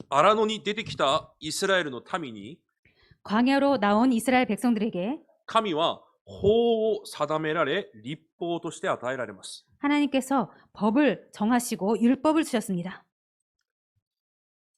荒野に出てきたイスラエルの民に 광야로 나온 이스라엘 백성들에게 神は法を定められ立法として与えられます。 하나님께서 법을 정하시고 율법을 주셨습니다.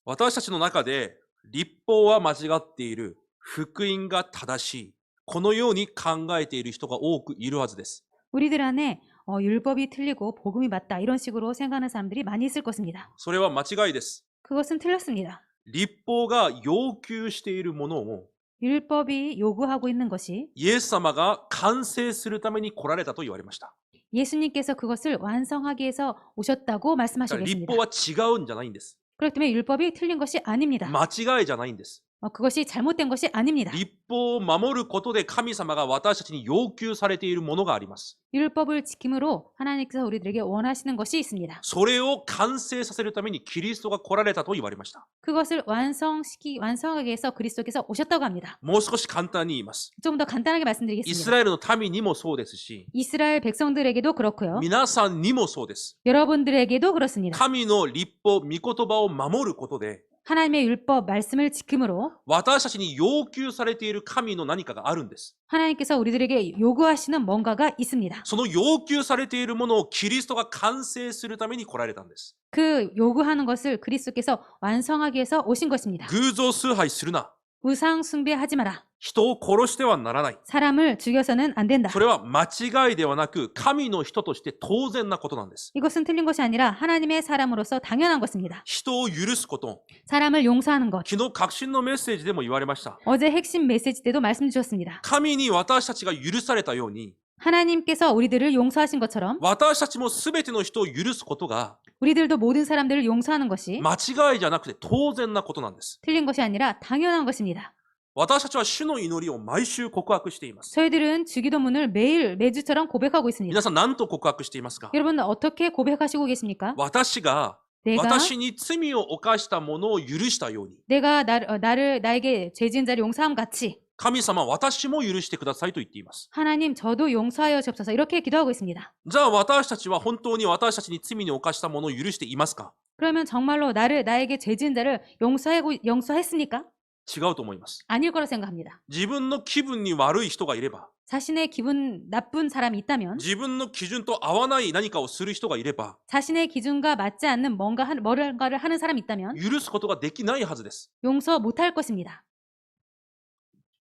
私たちの中で立法は間違っている、福音が正しい、このように考えている人が多くいるはずです。 우리들 안에 율법이 틀리고 복음이 맞다 이런 식으로 생각하는 사람들이 많이 있을 것입니다. それは間違いです。 그것은 틀렸습니다. 立法が要求しているものを 율법이 요구하고 있는 것이 イエス様が完成するために来られたと言われました。 예수님께서 그것을 완성하기 위해서 오셨다고 だから立 말씀하시고 法 계십니다. は違うんじゃないんです。 그렇기 때문에 율법이 틀린 것이 아닙니다. 間違いじゃないんです。 그것이 잘못된 것이 아닙니다. 立法を守ることで神様が私たちに要求されているものがあります。 율법을 지킴으로 하나님께서 우리들에게 원하시는 것이 있습니다. それを完成させるためにキリストが来られたと言われました。 그것을 완성하기 위해서 그리스도께서 오셨다고 합니다. もう少し簡単に言います。 좀 더 간단하게 イス 말씀드리겠습니다. ラエルの民にもそうですし、 이스라엘 백성들에게도 그렇고요. 皆さんにもそうです。 여러분들에게도 그렇습니다. 神の立法、御言葉を守ることで、 하나님의 율법 말씀을 지킴으로 私たちに要求されている神の何かがあるんです。 하나님께서 우리들에게 요구하시는 뭔가가 있습니다. その要求されているものをキリストが完成するために来られたんです。 그 요구하는 것을 그리스도께서 완성하기 위해서 오신 것입니다. 偶像崇拝するな。 우상 숭배하지 마라. 人を殺してはならない。 사람을 죽여서는 안 된다. それは間違いではなく、神の人として当然なことなんです。 이것은 틀린 것이 아니라 하나님의 사람으로서 당연한 것입니다. 人を許すこと。 사람을 용서하는 것. 昨日確信のメッセージでも言われました。 어제 핵심 메시지 때도 말씀 주셨습니다. 神に私たちが許されたように、 하나님께서 우리들을 용서하신 것처럼 私たちも全ての人を許すことが 우리들도 모든 사람들을 용서하는 것이 間違いじゃなくて当然なことなんです。 틀린 것이 아니라 당연한 것입니다. 私たちは主の祈りを毎週告白しています。 저희들은 주기도문을 매주처럼 고백하고 있습니다. 皆さん何と告白していますか？ 여러분 어떻게 고백하시고 계십니까? 私が 내가 私に罪を犯したものを許したように、 내가 나에게 죄 지은 자를 용서함 같이 神様私も許してくださいと言っています。 하나님 저도 용서하여 주옵소서 이렇게 기도하고 있습니다. じゃあ私たちは本当に私たちに罪に犯したものを許していますか？ 그러면 정말로 나에게 죄 지은 자를 용서했습니까? 違うと思います。 아닐 거라 생각합니다. 自分の気分に悪い人がいれば、 자신의 기분 나쁜 사람이 있다면 自分の基準と合わない何かをする人がいれば、 자신의 기준과 맞지 않는 뭔가를 하는 사람이 있다면 許すことができないはずです。 용서 못할 것입니다.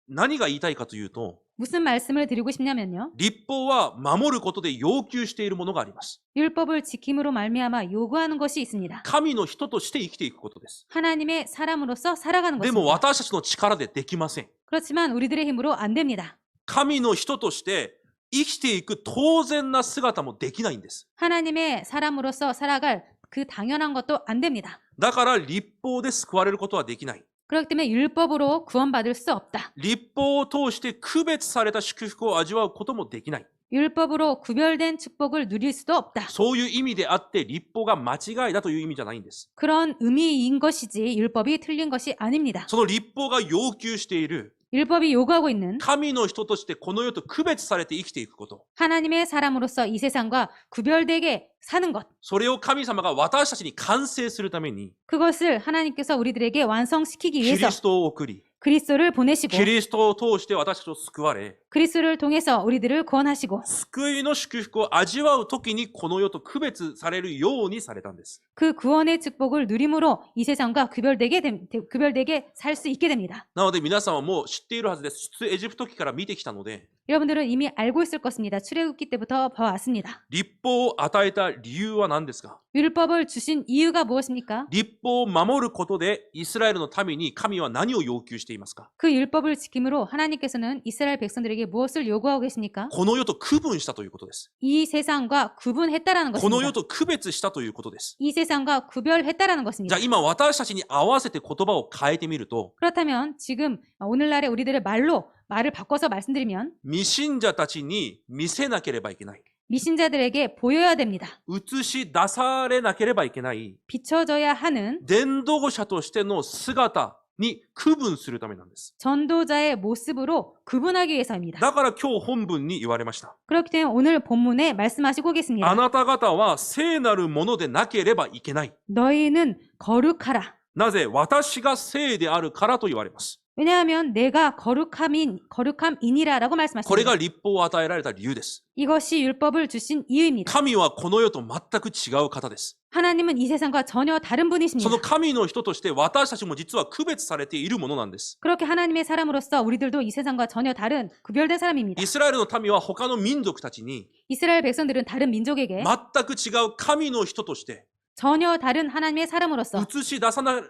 何が言いたいかというと、 무슨 말씀을 드리고 싶냐면요. 立法は守ることで要求しているものがあります。 율법을 지킴으로 말미암아 요구하는 것이 있습니다. 神の人として生きていくことです。 하나님의 사람으로서 살아가는 でも 것입니다. 私たちの力でできません。 그렇지만 우리들의 힘으로 안 됩니다. 神の人として生きていく当然な姿もできないんです。 하나님의 사람으로서 살아갈 그 당연한 것도 안 됩니다. だから立法で救われることはできない。 그렇기 때문에 율법으로 구원받을 수 없다. 立法を通して区別された祝福を味わうこともできない。 율법으로 구별된 축복을 누릴 수도 없다. そういう意味であって立法が間違いだという意味じゃないんです。 그런 의미인 것이지 율법이 틀린 것이 아닙니다. その立法が要求している 율법이 요구하고 있는 神の人としてこの世と区別されて生きていくこと。 하나님의 사람으로서 이 세상과 구별되게 사는 것. それを神様が私たちに完成するために 그것을 하나님께서 우리들에게 완성시키기 キ 위해서 リストを送り、 그리스도를 보내시고 キリストを通して私たちを救われ、 그리스도를 통해서 우리들을 구원하시고 救いの祝福を味わうときにこの世と区別されるようにされたんです。 그 구원의 축복을 누림으로 이 세상과 구별되게 살 수 있게 됩니다. なので皆さんはもう知っているはずです。出エジプト記から見てきたので、 여러분들은 이미 알고 있을 것입니다. 출애굽기 때부터 봐왔습니다. 立法を与えた理由は何ですか？ 율법을 주신 이유가 무엇입니까? 立法を守ることでイスラエルの民に神は何を要求していますか？ 그 율법을 지킴으로 하나님께서는 이스라엘 백성들에게 무엇을 요구하고 계십니까? この世と区分したということです。 이 세상과 구분했다라는 この世 것입니다. と区別したということです。 이 세상과 구별했다라는 じゃ 것입니다. あ今私たちに合わせて言葉を変えてみると、 그렇다면 지금 오늘날의 우리들의 말을 바꿔서 말씀드리면 未信者たちに見せなければいけない。 미신자들에게 보여야 됩니다. 映し出されなければいけない。 비춰져야 하는 伝道者としての姿に区分するためなんです。 전도자의 모습으로 구분하기 위해서입니다. だから今日本文に言われました。 그렇기 때문에 오늘 본문에 말씀하시고 あ 계십니다. なた方は聖なるものでなければいけない。 너희는 거룩하라. なぜ私が聖であるからと言われます。 왜냐하면 내가 거룩함이니라라고 これ 말씀하십니다. が立法を与えられた理由です。 이것이 율법을 주신 이유입니다. 神はこの世と全く違う方です。 하나님은 이 세상과 전혀 다른 そ 분이십니다. の神の人として私たちも実は区別されているものなんです。 그렇게 하나님의 사람으로서 우리들도 이 세상과 전혀 다른 구별된 사람입니다. イスラエルの民は他の民族たちに 이스라엘 백성들은 다른 민족에게 全く違う神の人として 전혀 다른 하나님의 사람으로서 映し出さな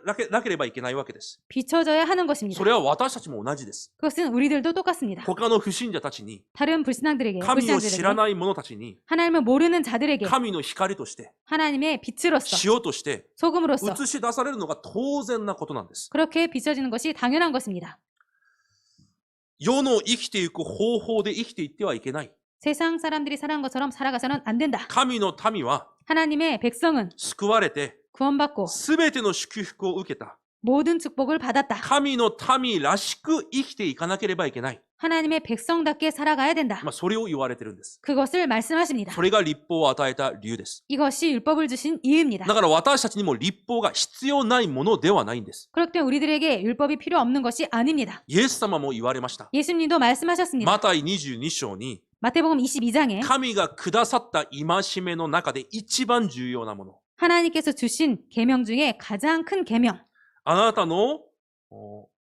ければいけないわけです。 비춰져야 하는 것입니다. それは私たちも同じです。 그것은 우리들도 똑같습니다. 他の不信者たちに 다른 불신앙들에게 神を知ら 불신앙들에게 ない者たちに 하나님을 모르는 자들에게 神の光として 하나님의 빛으로서 塩として 소금으로서 映し出されるのが当然なことなんです。 그렇게 비춰지는 것이 당연한 것입니다. 世の生きていく方法で生きていってはいけない。 세상 사람들이 살아간 것처럼 살아가서는 안 된다. 神の民は 하나님의 백성은 救われて 구원받고 すべての祝福を受けた。 모든 축복을 받았다. 神の民らしく生きていかなければいけない。 하나님의 백성답게 살아가야 된다. それを言われてるんです。 그것을 말씀하십니다. それが立法を与えた理由です。 이것이 율법을 주신 이유입니다. だから私たちにも立法が必要ないものではないんです。 그렇기 때문에 우리들에게 율법이 필요 없는 것이 아닙니다. イエス様も言われました。 예수님도 말씀하셨습니다. マタイ22章に 마태복음 22장에 神がくださった戒めの中で一番重要なもの。 하나님께서 주신 계명 중에 가장 큰 계명. あなたの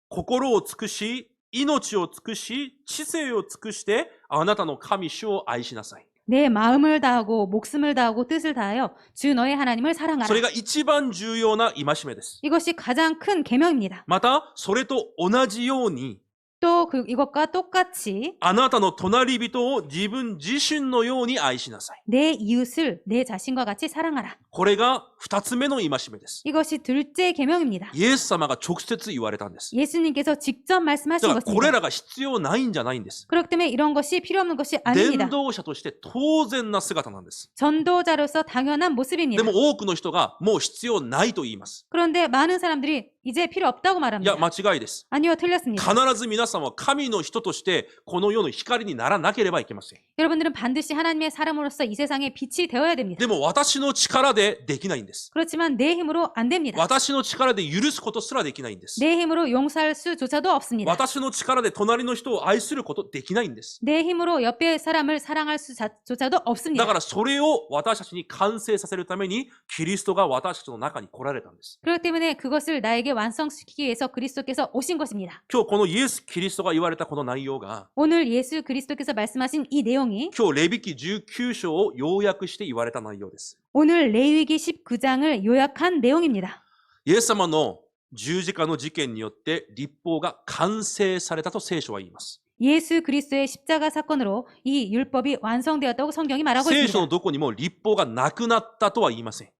心を尽くし、命を尽くし、知性を尽くして、あなたの神主を愛しなさい。 내 마음을 다하고 목숨을 다하고 뜻을 다하여 주 너의 하나님을 사랑하라. それが一番重要な戒めです。 이것이 가장 큰 계명입니다. また、それと同じように、 또 이것과 똑같이 あなたの隣人を自分自身のように愛しなさい。 내 이웃을 내 자신과 같이 사랑하라. これが二つ目の戒めです。 이것이 둘째 계명입니다. イエス様が直接言われたんです。 예수님께서 직접 だ 말씀하신 からこれ 것입니다. らが必要ないんじゃないんです。 그렇기 때문에 이런 것이 필요 없는 것이 伝 아닙니다. 道者として当然な姿なんです。 전도자로서 당연한 で 모습입니다. も多くの人がもう必要ないと言います。 그런데 많은 사람들이 이제 필요 없다고 い 말합니다. や、間違いです。 아니요, 틀렸습니다. 必ず皆さんは神の人としてこの世の光にならなければいけません。 여러분들은 반드시 하나님의 사람으로서 이 세상에 빛이 되어야 됩니다. でも私の力でできないんです。 그렇지만 내 힘으로 안 됩니다. 私の力で許すことすらできないんです。 내 힘으로 용서할 수조차도 없습니다. 私の力で隣の人を愛することできないんです。 내 힘으로 옆에 사람을 사랑할 수조차도 だ 없습니다. からそれを私たちに完成させるためにキリストが私たちの中に来られたんです。 그렇기 때문에 그것을 나에게 완성시키기 위해서 그리스도께서 오신 것입니다. 今日このイエス・キリストが言われたこの内容が 오늘 예수 그리스도께서 말씀하신 이 내용이 今日レビ記19章を要約して言われた内容です。 오늘 레위기 19장을 요약한 내용입니다. イエス様の十字架の事件によって立法が完成されたと聖書は言います。 예수 그리스도의 십자가 사건으로 이 율법이 완성되었다고 성경이 말하고 聖書の 있습니다. どこにも立法がなくなったとは言いません。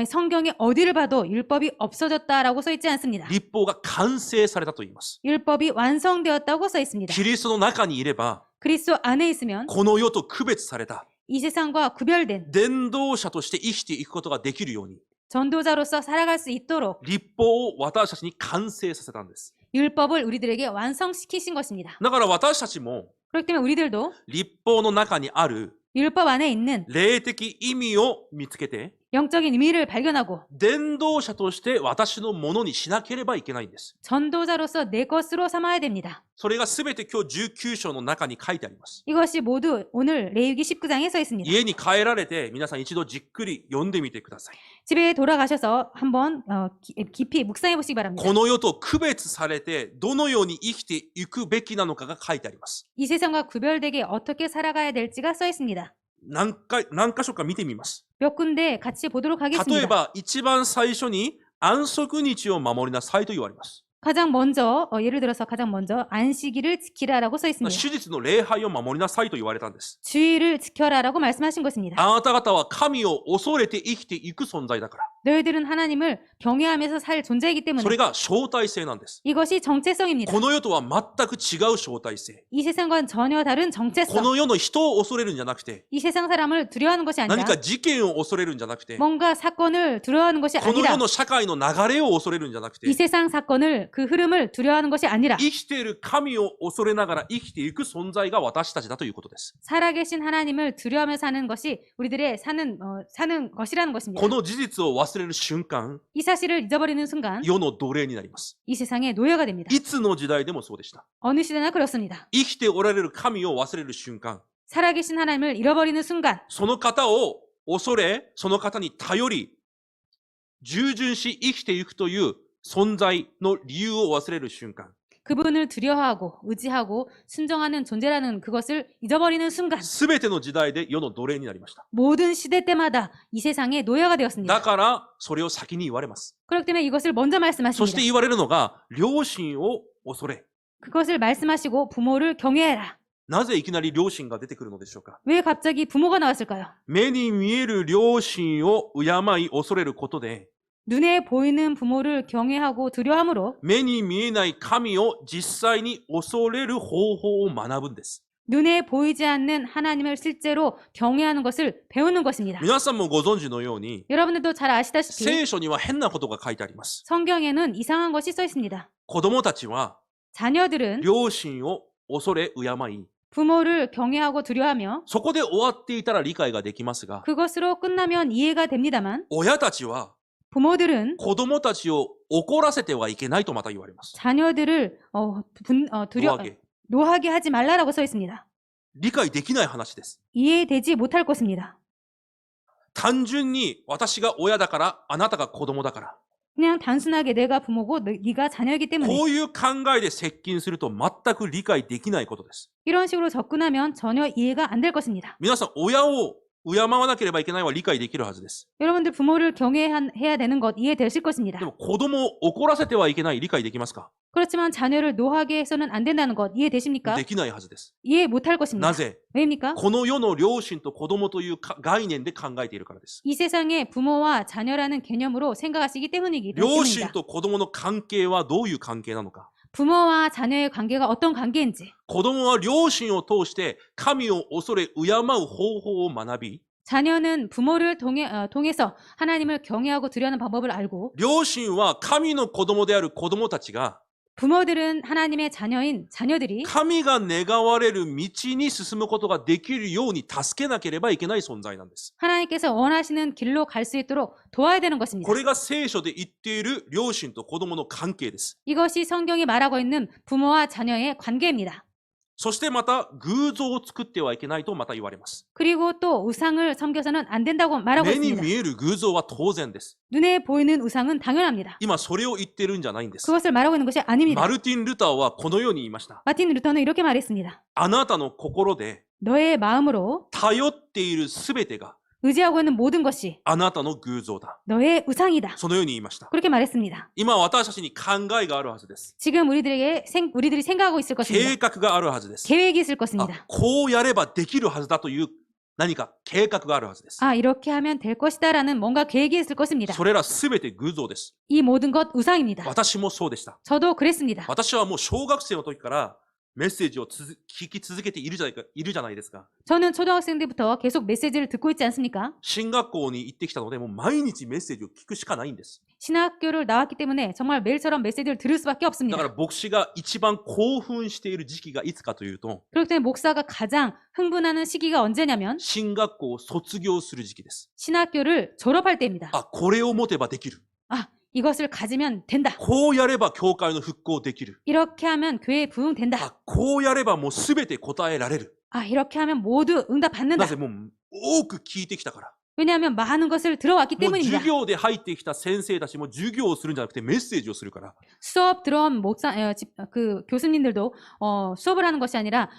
성경에 어디를 봐도 율법이 없어졌다라고 써 있지 않습니다. 立法が完成されたと言います。 율법이 완성되었다고 써 있습니다. キリストの中にいれば、 그리스도 안에 있으면 この世と区別された 이 세상과 구별된 伝道者として生きていくことができるように、 전도자로서 살아갈 수 있도록 立法を私たちに完成させたんです。 율법을 우리들에게 완성시키신 것입니다. だから私たちも 그렇기 때문에 우리들도 立法の中にある 율법 안에 있는 霊的意味を見つけて、 영적인 의미를 발견하고 伝道者として私のものにしなければいけないんです。 전도자로서 내 것으로 삼아야 됩니다. それがすべて今日19章の中に書いてあります。 이것이 모두 오늘 레위기 19장에 써 있습니다. 家に帰られて皆さん一度じっくり読んでみてください。 집에 돌아가셔서 한번 깊이 묵상해 보시기 바랍니다. この世と区別されてどのように生きていくべきなのかが書いてあります。 이 세상과 구별되게 어떻게 살아가야 될지가 써 있습니다. 何箇所か見てみます。 몇 군데 같이 보도록 例え 하겠습니다. ば一番最初に安息日を守りなさいと言われます。 가장 먼저 예를 들어서 가장 먼저 안식일을 지키라라고 써 있습니다. 手術の礼拝を守りなさいと言われたんです。 주의를 지켜라라고 말씀하신 것입니다. あなた方は神を恐れて生きていく存在だから。 너희들은 하나님을 경외하면서 살 존재이기 そ 때문에 れが招待制なんです。 이것이 정체성입니다. この世とは全く違う招待制。 이 세상과는 전혀 다른 こ 정체성. の世の人を恐れるんじゃなくて、 이 세상 사람을 두려워하는 것이 何 아니라 か事件を恐れるんじゃなくて、 뭔가 사건을 두려워하는 것이 この 아니라 世の社会の流れを恐れるんじゃなくて 이 、 세상 사건을 그 흐름을 두려워하는 것이 아니라 生きている神を恐れながら生きていく存在が私たちだということです。 살아계신 하나님을 두려워하며 사는 것이 우리들의 사는 것이라는 것입니다. この事実を忘忘れる瞬間、 이 사실을 잊어버리는 순간 世の奴隷になります。 이 세상의 노예가 됩니다. いつの時代でもそうでした。 어느 시대나 그렇습니다. 生きておられる神を忘れる瞬間、 살아계신 하나님을 잃어버리는 순간 その方を恐れ、その方に頼り、従順し生きていくという存在の理由を忘れる瞬間、 그분을 두려워하고 의지하고 순종하는 존재라는 그것을 잊어버리는 순간 すべての時代で世の奴隷になりました。 모든 시대 때마다 이 세상의 노예가 だ 되었습니다. からそれを先に言われます。 그렇기 때문에 이것을 먼저 そして 말씀하십니다. 言われるのが、両親を恐れ。 그것을 말씀하시고 부모를 경외해라. なぜいきなり両親が出てくるのでしょうか。 왜 갑자기 부모가 나왔을까요? 目に見える両親を敬い恐れることで、 눈에 보이는 부모를 경외하고 두려워함으로 目に見えない神を実際に恐れる方法を学ぶんです。 눈에 보이지 않는 하나님을 실제로 경외하는 것을 배우는 것입니다. 皆さんもご存知のように、 여러분들도 잘 아시다시피 聖書には変なことが書いてあります。 성경에는 이상한 것이 써 있습니다. 子供たちは 자녀들은 両親を恐れ敬い、 부모를 경외하고 두려워하며 そこで終わっていたら理解ができますが、 그것으로 끝나면 이해가 됩니다만 親たちは 부모들은 子供たちを怒らせてはいけないとまた言われます。 자녀들을 노하게. 노하게 하지 말라라고 써 있습니다. 理解できない話です。 이해되지 못할 것입니다. 単純に私が親だからあなたが子供だから。 그냥 단순하게 내가 부모고 네가 자녀이기 때문에 こういう考えで接近すると全く理解できないことです。 이런 식으로 접근하면 전혀 이해가 안 될 것입니다. 皆さん、親を敬わなければいけないは理解できるはずです。 여러분들 부모를 경외해야 되는 것 이해되실 것입니다. でも子供を怒らせてはいけない理解できますか？ 그렇지만 자녀를 노하게 해서는 안 된다는 것 이해되십니까? できないはずです。 이해 못할 것입니다. なぜ？ 왜입니까? この世の両親と子供という概念で考えているからです。 이 세상의 부모와 자녀라는 개념으로 생각하시기 때문이기 両 때문입니다. 親と子供の関係はどういう関係なのか。 부모와 자녀의 관계가 어떤 관계인지 子供は両親を通して神を恐れ敬う方法を学び、 자녀는 부모를 통해서 하나님을 경외하고 두려워하는 방법을 알고 両親は神の子供である子供たちが 부모들은 하나님의 자녀인 자녀들이 神が願われる道に進むことができるように助けなければいけない存在なんです。 하나님께서 원하시는 길로 갈 수 있도록 도와야 되는 것입니다. これが聖書で言っている両親と子供の関係です。 이것이 성경이 말하고 있는 부모와 자녀의 관계입니다. そしてまた偶像を作ってはいけないとまた言われます。 그리고 또 우상을 섬겨서는 안 된다고 말하고 目に 있습니다. 見える偶像は当然です。 눈에 보이는 우상은 당연합니다. 今それを言ってるんじゃないんです。 그것을 말하고 있는 것이 아닙니다. マルティン・ルターはこのように言いました。 마틴 루터는 이렇게 말했습니다. あなたの心で 너의 마음으로 頼っているすべてが 의지하고 있는 모든 것이 あなたの偶像だ。 너의 우상이다. そのように言いました。 그렇게 말했습니다. 今私たちに考えがあるはずです。 지금 우리들이 생각하고 있을 計 것입니다. 画があるはずです。 계획이 있을 あ 것입니다. こうやればできるはずだという何か計画があるはずです。 아, 이렇게 하면 될 것이다라는 뭔가 계획이 있을 것입니다. それらすべて偶像です。 이 모든 것 우상입니다. 私もそうでした。 저도 그랬습니다. 私はもう小学生の時からメッセージを聞き続けているじゃないですか。 저는 초등학생 때부터 계속 메시지를 듣고 있지 않습니까? 進学校に行ってきたので、もう毎日メッセージを聞くしかないんです。 신학교를 나왔기 때문에 정말 매일처럼 메시지를 들을 수밖에 だ 없습니다. から牧師が一番興奮している時期がいつかというと、 그렇기 때문에 목사가 가장 흥분하는 시기가 언제냐면 進学校を卒業する時期です。 신학교를 졸업할 때입니다. あ、これを持てばできる。 아, 이것을 가지면 된다. こうやれば教会の復興できる。 이렇게 하면 교회 부흥된다. あ、こうやればもうすべて答えられる。 아, 이렇게 하면 모두 응답 な 받는다. ぜもう多く聞いてきたから。 왜냐하면 많은 것을 들어왔기 もう 때문입니다. 授業で入ってきた先生たちも授業をするんじゃなくてメッセージをするから。 수업 들어온 교수님들도 수업을 하는 것이 아니라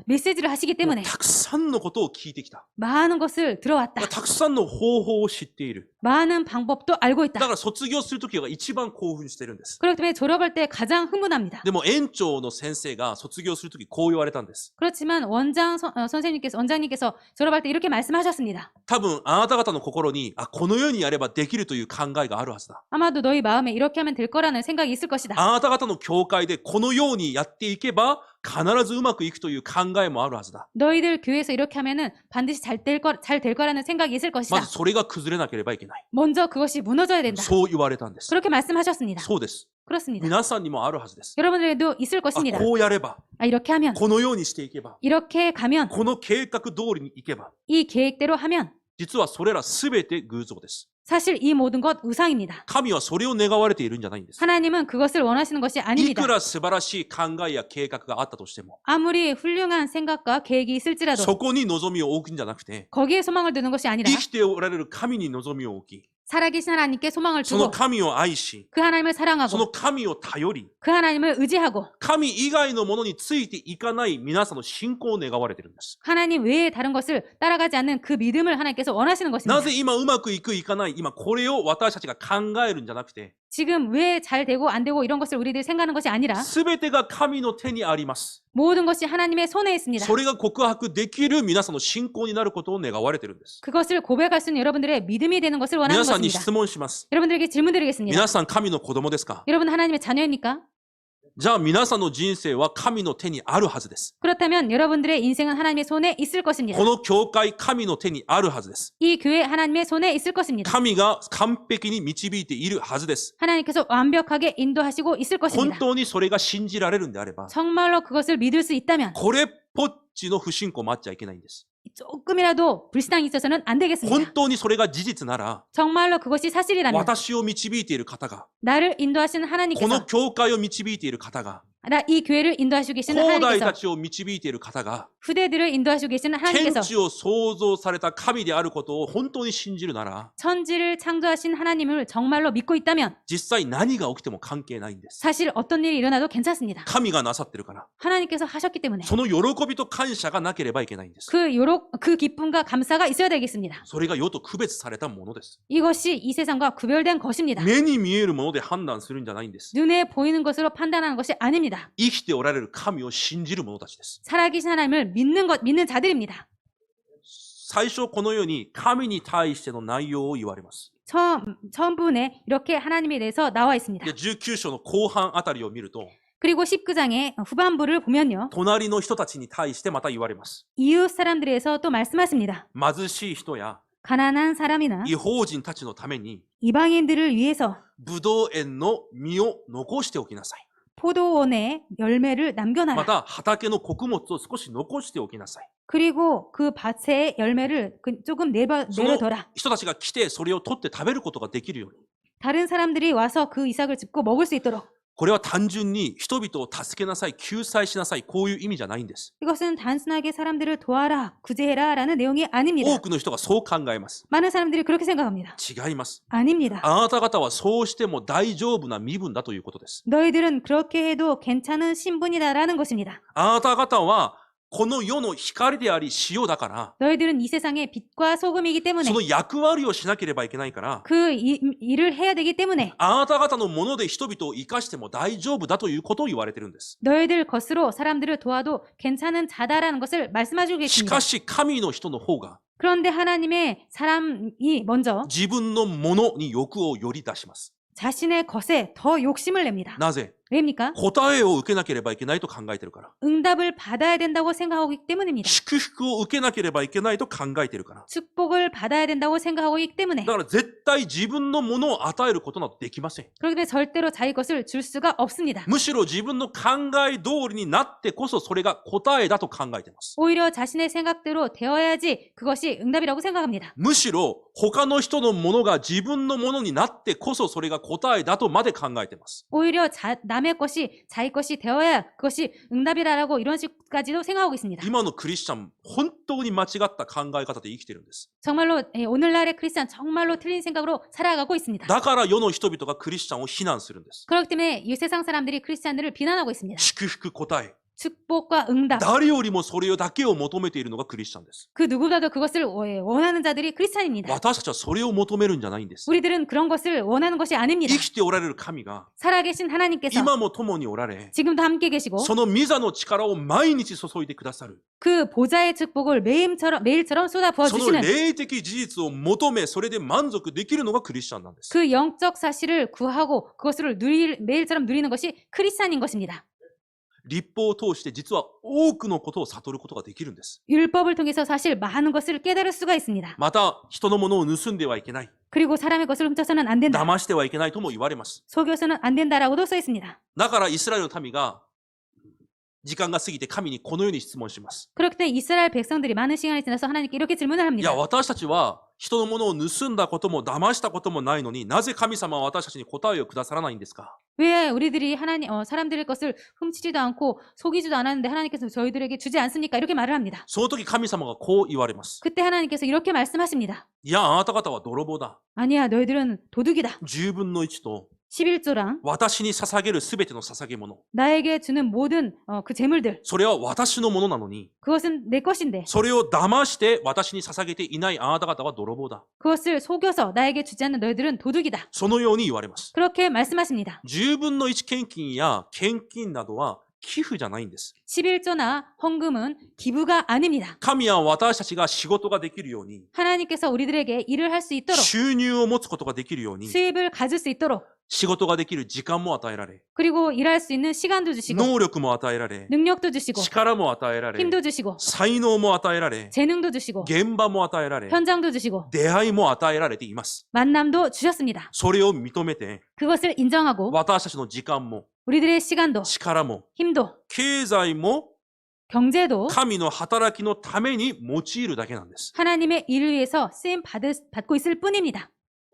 메시지를 하시기 もう 때문에 たくさんのことを聞いてきた。 많은 것을 들어왔다. たくさんの方法を知っている。 많은 방법도 알고 だか 있다. ら卒業するときが一番興奮してるんです。 그렇기 때문에 졸업할 때 가장 흥분합니다. でも園長の先生が卒業するときこう言われたんです。 그렇지만 원장님께서 졸업할 때 이렇게 말씀하셨습니다. 多分あなた方の心に、あ、このようにやればできるという考えがあるはずだ。 아마도 너희 마음에 이렇게 하면 될 거라는 생각이 있을 것이다. あなた方の教会でこのようにやっていけば必ずうまくいくという考えもあるはずだ。 너희들 교회에서 이렇게 하면은 반드시 잘 될 거라는 생각이 있을 ま 것이다. ずそれが崩れなければいけない。 먼저 그것이 무너져야 된다. そう言われたんです。 그렇게 말씀하셨습니다. そうです。 그렇습니다. 皆さんにもあるはずです。 여러분들에도 있을 あ、 것입니다. こうやれば、 아, 이렇게 하면, このようにしていけば、 이렇게 가면, この計画通りにいけば、 이 계획대로 하면 実はそれらすべて偶像です。 사실 이 모든 것 우상입니다. 神はそれを願われているんじゃないんです。 하나님은 그것을 원하시는 것이 い 아닙니다. くら素晴らしい考えや計画があったとしても、 아무리 훌륭한 생각과 계획이 있을지라도 そこに望みを置くんじゃなくて、 거기에 소망을 두는 것이 아니라 生きておられる神に望みを置き、 살아계신 하나님께 소망을 その 두고 神を愛し、 그 하나님을 その 사랑하고 神を頼り、 그 하나님을 의지하고 神以外のものについていかない皆さんの信仰を願われているんです。 하나님 외에 다른 것을 따라가지 않는 그 믿음을 하나님께서 원하시는 な 것입니다. ぜ今うまくいくいかない、今これを私たちが考えるんじゃなくて、 지금 왜 잘 되고 안 되고 이런 것을 우리들이 생각하는 것이 아니라 すべてが神の手にあります。 모든 것이 하나님의 손에 있습니다. それが告白できる皆さんの信仰になることを願われているんです。 그것을 고백할 수 있는 여러분들의 믿음이 되는 것을 원하는 皆さんに 것입니다. 質問します。 여러분들에게 질문 드리겠습니다. 皆さん神の子供ですか？ 여러분 하나님의 자녀입니까? じゃあ皆さんの人生は神の手にあるはずです。 그렇다면 여러분들의 인생은 하나님의 손에 있을 것입니다. この教会、神の手にあるはずです。 이 교회 하나님의 손에 있을 것입니다. 神が完璧に導いているはずです。 하나님께서 완벽하게 인도하시고 있을 本 것입니다. 当にそれが信じられるんであれば、 정말로 그것을 믿을 수 있다면 これっぽっちの不信仰待っちゃいけないんです。 조금이라도 불신앙이 있어서는 안 本 되겠습니다. 当にそれが事実なら、 정말로 그것이 사실이라면 私を導いている方が、 나를 인도하시는 この 하나님께서 教会を導いている方が、 이 교회를 인도하시고 계시는 後代 하나님께서 たちを導いている方が、 후대들을 인도하시고 계시는 天 하나님께서 地を創造された神であることを本当に信じるなら、 천지를 창조하신 하나님을 정말로 믿고 있다면 実際何が起きても関係ないんです。 사실 어떤 일이 일어나도 괜찮습니다. 神がなさってるから。 하나님께서 하셨기 때문에 その喜びと感謝がなければいけないんです。 그 기쁨과 감사가 있어야 되겠습니다. それが世と区別されたものです。 이것이 이 세상과 구별된 것입니다. 目に見えるもので判断するんじゃないんです。 눈에 보이는 것으로 판단하는 것이 아닙니다. 生きておられる神を信じる者たちです。 살아계신 하나님을 믿는 자들입니다. 最初このように神に対しての内容を言われます。 처음 부분에 이렇게 하나님에 대해서 나와 있습니다. で、19章の後半あたりを見ると、 그리고 19장의 후반부를 보면요. 隣の人たちに対してまた言われます。 이웃 사람들에서 또 말씀하십니다. 貧しい人や 가난한 사람이나 異邦人たちのために、 이방인들을 위해서 ブドウ園の実を残しておきなさい。 포도원의 열매를 ま 남겨놔라. た畑の穀物を少し残しておきなさい。 그리고 그 밭의 열매를 조금 その 내려둬라. 人たちが来てそれを取って食べることができるように。 다른 사람들이 와서 그 이삭을 짚고 먹을 수 있도록. これは単純に人々を助けなさい、救済しなさい、こういう意味じゃないんです。 이것은 단순하게 사람들을 도와라, 구제해라 라는 내용이 아닙니다. 多くの人がそう考えます。 많은 사람들이 그렇게 생각합니다. 違います。 아닙니다. あなた方はそうしても大丈夫な身分だということです。 너희들은 그렇게 해도 괜찮은 신분이다라는 것입니다. あなた方はこの世の光であり塩だから、 너희들은 이 세상의 빛과 소금이기 때문에 その役割をしなければいけないから、 그 일을 해야 되기 때문에 あなた方のもので人々を生かしても大丈夫だということを言われてるんです。 너희들 것으로 사람들을 도와도 괜찮은 자다라는 것을 말씀해주고 し 계십니다. かし神の人の方が 그런데 하나님의 사람이 먼저 自分のものに欲をより出します。 자신의 것에 더 욕심을 냅니다. なぜ？ 왜입니까? 答えを受けなければいけないと考えてるから。 응답을 받아야 된다고 생각하고 있기 때문입니다. 祝福を受けなければいけないと考えてるから。 축복을 받아야 된다고 생각하고 있기 때문에 だから絶対自分のものを与えることなどできません。 그렇기 때문에 절대로 자기 것을 줄 수가 없습니다. むしろ自分の考え通りになってこそそれが答えだと考えています。 오히려 자신의 생각대로 되어야지 그것이 응답이라고 생각합니다. むしろ他の人のものが自分のものになってこそそれが答えだとまで考えています。 오히려 남의 것이 자기 것이 되어야 그것이 응답이라고 이런 식까지도 생각하고 있습니다. 今のクリスチャン、本当に間違った考え方で生きてるんです。 정말로 오늘날의 크리스찬 정말로 틀린 생각으로 살아가고 있습니다. だから世の人々がクリスチャンを非難するんです。 그렇기 때문에 이 세상 사람들이 크리스찬들을 비난하고 있습니다. 祝福答え。 축복과 응답. 誰よりもそれだけを求めているのがクリスチャンです。 그 누구보다도 그것을 원하는 자들이 크리스찬입니다. 私たちはそれを求めるんじゃないんです。 우리들은 그런 것을 원하는 것이 아닙니다. 生きておられる神が 살아계신 하나님께서 今も共におられ、 지금도 함께 계시고 その御座の力を毎日注いでくださる。 그 보좌의 축복을 매일처럼 쏟아 その 부어주시는 霊的事実を求め、それで満足できるのがクリスチャンなんです。 그 영적 사실을 구하고 그것을 매일처럼 누리는 것이 크리스찬인 것입니다. 律法を通して実は多くのことを悟ることができるんです。 율법을 통해서 사실 많은 것을 깨달을 수가 있습니다. また、人のものを盗んではいけない。 그리고 사람의 것을 훔쳐서는 안 된다. 騙してはいけないとも言われます。 속여서는 안 된다라고도 써 있습니다. だからイスラエルの民が時間が過ぎて神にこのように質問します。 그렇기 때문에 이스라엘 백성들이 많은 시간이 지나서 하나님께 이렇게 질문을 いや、 합니다. 私たちは人のものを盗んだことも騙したこともないのになぜ神様は私たちに答えをくださらないんですか？ 왜 우리들이 사람들의 것을 훔치지도 않고 속이지도 않았는데 하나님께서 저희들에게 주지 않습니까? 이렇게 말을 합니다. その時神様がこう言われます。 그때 하나님께서 이렇게 말씀하십니다. いや、あなた方は泥棒だ。 아니야, 너희들은 도둑이다. 10分の1と 11조랑 私に捧げるすべての捧げ物。 나에게 주는 모든 그 재물들 それは私のものなのに、 그것은 내 것인데 それを騙して私に捧げていないあなた方は泥棒だ。 그것을 속여서 나에게 주지 않는 너희들은 도둑이다. そのように言われます。 그렇게 말씀하십니다. 10分の1献金や献金などは寄付じゃないんです。 11조나 헌금은 기부가 아닙니다. 神は私たちが仕事ができるように、 하나님께서 우리들에게 일을 할 수 있도록 収入を持つことができるように、 수입을 가질 수 있도록 仕事ができる時間も与えられ、 그리고 일할 수 있는 시간도 주시고 能力も与えられ、 능력도 주시고 力も与えられ、 힘도 주시고 才能も与えられ、 재능도 주시고 現場も与えられ、 현장도 주시고 出会いも与えられています。 만남도 주셨습니다. それを認めて、 그것을 인정하고 私たちの時間も 우리들의 시간도 力も 힘도 経済も 경제도 神の働きのために用いるだけなんです。 하나님의 일을 위해서 쓰임 받고 있을 뿐입니다.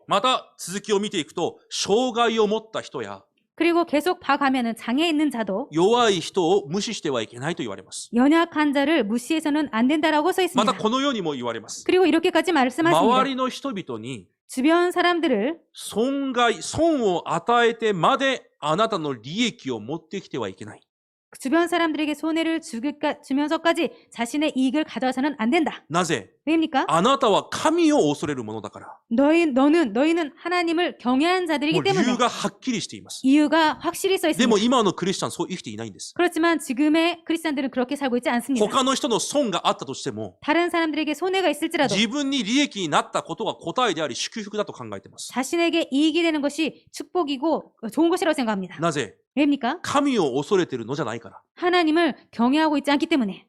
また続きを見ていくと、障害を持った人や 그리고 계속 봐가면은 장애 있는 자도 弱い人を無視してはいけないと言われます。 연약한 자를 무시해서는 안 된다라고 써 ま 있습니다. たこのようにも言われます。 그리고 이렇게까지 周 말씀하십니다. りの人々に 주변 사람들을 損を与えてまであなたの利益を持ってきてはいけない。 주변 사람들에게 손해를 주면서까지 자신의 이익을 가져와서는 안 된다. なぜ？ 왜입니까? あなたは神を恐れるものだから。 너희는 하나님을 경외하는 も 자들이기 う理由 때문에 がはっきりしています。 이유가 확실히 써 でも 있습니다. 今のクリスチャンそう生きていないんです。 그렇지만 지금의 크리스찬들은 그렇게 살고 있지 않습니다. 他の人の損があったとしても、 다른 사람들에게 손해가 있을지라도 自分に利益になったことが答えであり祝福だと考えています。 자신에게 이익이 되는 것이 축복이고 좋은 것이라고 생각합니다. なぜ？ 왜입니까? 神を恐れてるのじゃないから。 하나님을 경외하고 있지 않기 때문에.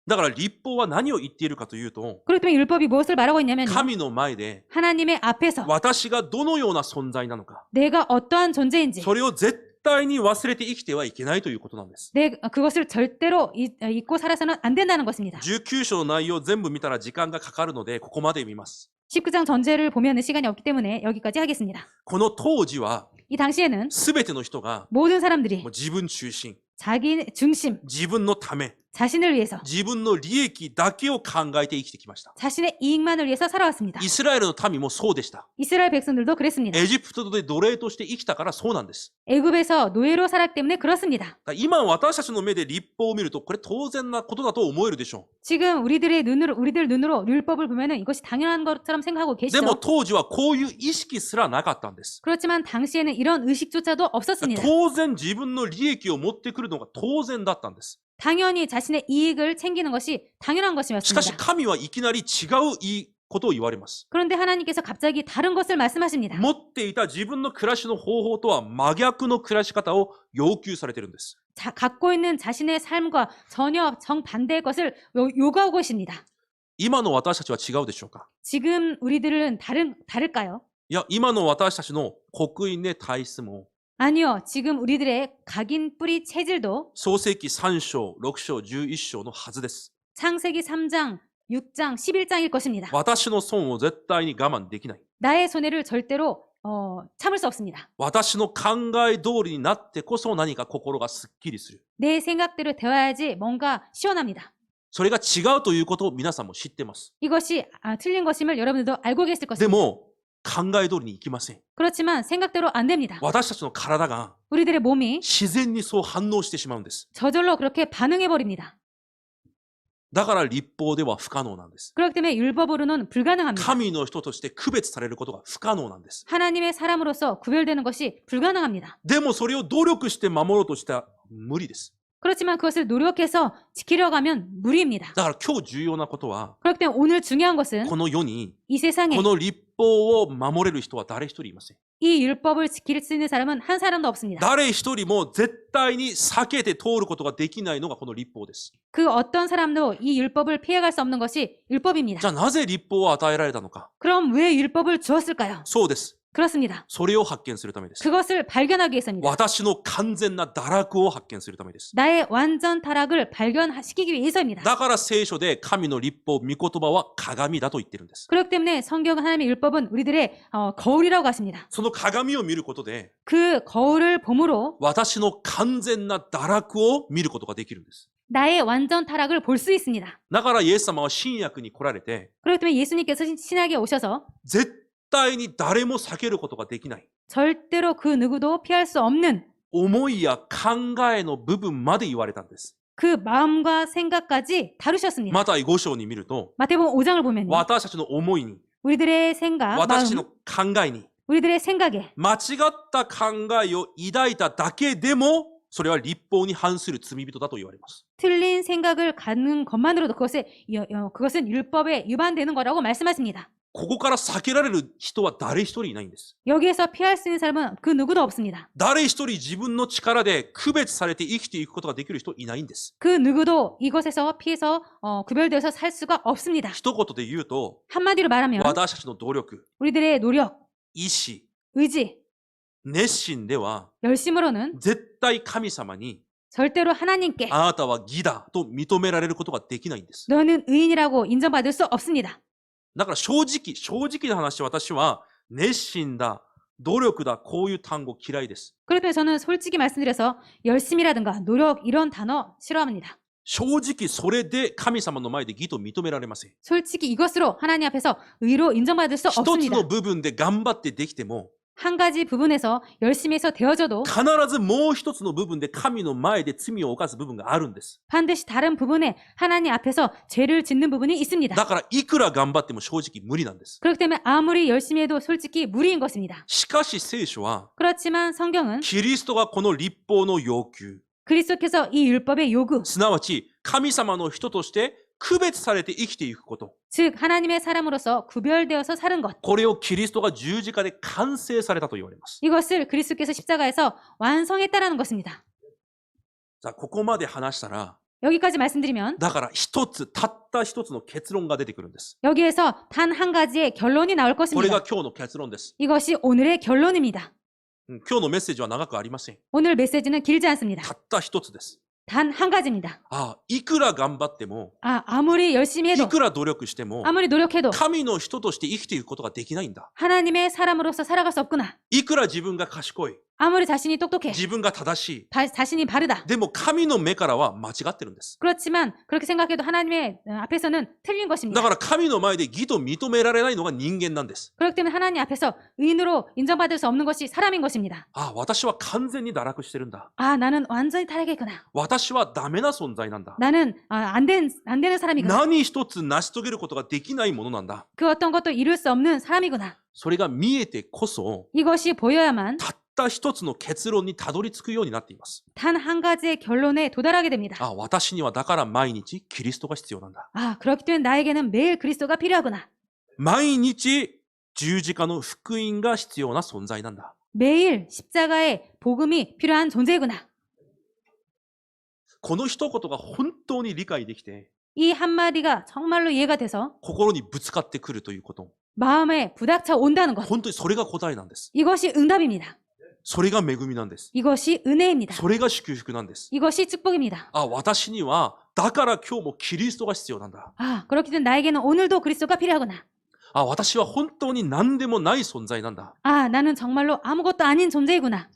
だから立法は何を言っているかというと、 그렇기 때문에 율법이 무엇을 말하고 있냐면 神の前で 하나님의 앞에서 私がどのような存在なのか、 내가 어떠한 존재인지 それを絶対に忘れて生きてはいけないということなんです。 그것을 절대로 잊고 살아서는 안 된다는 것입니다. 19章の内容全部見たら時間がかかるので、ここまで見ます。 19장 전체를 보면 시간이 없기 때문에 여기까지 하겠습니다. この当時は、 이 당시에는 すべての人が 모든 사람들이 もう自分中心、 자기 중심, 自分のため、 자신을 위해서 自分の利益だけを考えて生きてきました。 자신의 이익만을 위해서 살아왔습니다. イスラエルの民もそうでした。 이스라엘 백성들도 그랬습니다. エジプトで奴隷として生きたからそうなんです。 애굽에서 노예로 살았기 때문에 그렇습니다. だから今私たちの目で立法を見るとこれ当然なことだと思えるでしょ 지금 우리들 눈으로 율법을 보면은 이것이 당연한 것처럼 생각하고 う。 계시죠. でも当時はこういう意識すらなかったんです。 그렇지만 당시에는 이런 의식조차도 없었습니다. 当然自分の利益を持ってくるのが当然だったんです。 당연히 자신의 이익을 챙기는 것이 당연한 しかし 것이었습니다. 神はいきなり違うことを言われます。 그런데 하나님께서 갑자기 다른 것을 말씀하십니다. 持っていた自分の暮らしの方法とは真逆の暮らし方を要求されているんです。 갖고 있는 자신의 삶과 전혀 정반대의 것을 요구하고 계십니다. 今の私たちは違うでしょうか？ 지금 우리들은 다를까요? いや、今の私たちの刻印의体質も 아니요. 지금 우리들의 각인 뿌리 체질도 創世記3章、6章、11章のはずです。 창세기 3장, 6장, 11장일 것입니다. 私の損を絶対に我慢できない。 나의 손해를 절대로 참을 수 없습니다. 私の考え通りになってこそ何か心がすっきりする。 내 생각대로 되어야지 뭔가 시원합니다. それが違うということを皆さんも知ってます。 이것이 틀린 것임을 여러분들도 알고 계실 で 것입니다. も考え通りにいきません。 그렇지만 생각대로 안 됩니다. 私たちの体が 우리들의 몸이 自然にそう反応してしまうんです。 저절로 그렇게 반응해버립니다. だから立法では不可能なんです。 그렇기 때문에 율법으로는 불가능합니다. 神の人として区別されることが不可能なんです。 하나님의 사람으로서 구별되는 것이 불가능합니다. でもそれを努力して守ろうとしたら無理です。 그렇지만 그것을 노력해서 지키려고 하면 무리입니다. だから今日重要なことは、 그렇기 때문에 오늘 중요한 것은 この世に 이 세상에 この立法を守れる人は誰一人いません。 이 율법을 지킬 수 있는 사람은 한 사람도 없습니다. 誰一人も絶対に避けて通ることができないのがこの立法です。 그 어떤 사람도 이 율법을 피해갈 수 없는 것이 じゃ 율법입니다. あなぜ立法を与えられたのか。 그럼 왜 율법을 주었을까요? そうです。 그렇습니다. それを発見するためです。 그것을 발견하기 위해서입니다. 私の完全な堕落を発見するためです。 나의 완전 타락을 발견시키기 위해서입니다. だから聖書で神の立法、御言葉は鏡だと言ってるんです。 그렇기 때문에 성경 하나님의 율법은 우리들의 거울이라고 하십니다. その鏡を見ることで、 그 거울을 봄으로 私の完全な堕落を見ることができるんです。 나의 완전 타락을 볼 수 있습니다. だからイエス様は新約に来られて、 그렇기 때문에 예수님께서 신약에 오셔서 絶対に誰も避けることができない。 절대로 그 누구도 피할 수 없는 思いや考えの部分まで言われたんです。 그 마음과 생각까지 다루셨습니다. また5章に見ると、 마태복음 5장을 보면 私たちの思いに、 우리들의 생각, 私たち 마음, の考えに、 우리들의 생각에 間違った考えを抱いただけでも、それは立法に反する罪人だと言われます。 틀린 생각을 갖는 것만으로도 그것은 율법에 위반되는 거라고 말씀하십니다. ここから避けられる人は誰一人いないんです。 여기에서 피할 수 있는 사람은 그 누구도 없습니다. 誰一人自分の力で区別されて生きていくことができる人いないんです。 그 누구도 이것에서 피해서 구별되어서 살 수가 없습니다. 一言で言うと、 한마디로 말하면 私たちの努力、 우리들의 노력, 意志、 의지, 熱心では、 열심으로는 絶対神様に、 절대로 하나님께 あなたは義だと認められることができないんです。 너는 의인이라고 인정받을 수 없습니다. だから正直な話、私は熱心だ、努力だ、こういう単語嫌いです。 그렇기 때문에 저는 솔직히 말씀드려서 열심이라든가 노력 이런 단어 싫어합니다. 正直それで神様の前で義と認められません。 솔직히 이것으로 하나님 앞에서 의로 인정받을 수 一つ 없습니다. の部分で頑張ってできても、 한 가지 부분에서 열심히 해서 되어져도 必ずもう一つの部分で神の前で罪を犯す部分があるんです。 반드시 다른 부분에 하나님 앞에서 죄를 짓는 부분이 있습니다. だからいくら頑張っても正直無理なんです。 그렇기 때문에 아무리 열심히 해도 솔직히 무리인 것입니다. しかし聖書は、 그렇지만 성경은 キリストがこの立法の要求、 그리스도께서 이 율법의 요구, すなわち神様の人として区別されて生きていくこと、 즉 하나님의 사람으로서 구별되어서 사는 것, これをキリストが十字架で完成されたと言われます。 이것을 그리스도께서 십자가에서 완성했다라는 것입니다. さあ、ここまで話したら、 여기까지 말씀드리면 だからたった一つの結論が出てくるんです。 여기에서 단 한 가지의 결론이 나올 これが 것입니다. 今日の結論です。 이것이 오늘의 결론입니다. 今日のメッセージは長くありません。 오늘 메시지는 길지 않습니다. たった一つです。 단 한 가지입니다. いくら頑張っても、 아무리 열심히 い 해도 くら努力しても、 아무리 노력해도 神の人として生きていくことができないんだ。 하나님의 사람으로서 살아갈 수 없구나. いくら自分が賢い、 아무리 자신이 똑똑해. 自分が正しい。 자신이 바르다. でも神の目からは間違ってるんです。 그렇지만 그렇게 생각해도 하나님의 앞에서는 틀린 だ 것입니다. から神の前で義と認められないのが人間なんです。 그렇기 때문에 하나님 앞에서 의인으로 인정받을 수 없는 것이 사람인 것입니다. 私は完全に堕落してるんだ。 나는 완전히 타락했구나. 私はダメな存在なんだ。 나는 안 되는 사람이구나. 何一つ成し遂げることができないものなんだ。 그 어떤 것도 이룰 수 없는 사람이구나. それが見えてこそ、 이것이 보여야만 たった一つの結論にたどり着くようになっています。 단 한 가지의 결론에 도달하게 됩니다. 私にはだから毎日キリストが必要なんだ。 그렇기 때문에 나에게는 매일 그리스도가 필요하구나. 毎日十字架の福音が必要な存在なんだ。 매일 십자가의 복음이 필요한 존재구나. この一言が本当に理解できて、 이 한마디가 정말로 이해가 돼서 心にぶつかってくるということ。 마음에 부닥쳐 온다는 것. 本当にそれが答えなんです。 이것이 응답입니다. それが恵みなんです。 이것이 은혜입니다. それが祝福なんです。 이것이 축복입니다. 私には、だから今日もキリストが必要なんだ。 그렇기 때문에 나에게는 오늘도 그리스도가 필요하구나. 私は本当に何でもない存在なんだ。 나는 정말로 아무것도 아닌 존재이구나.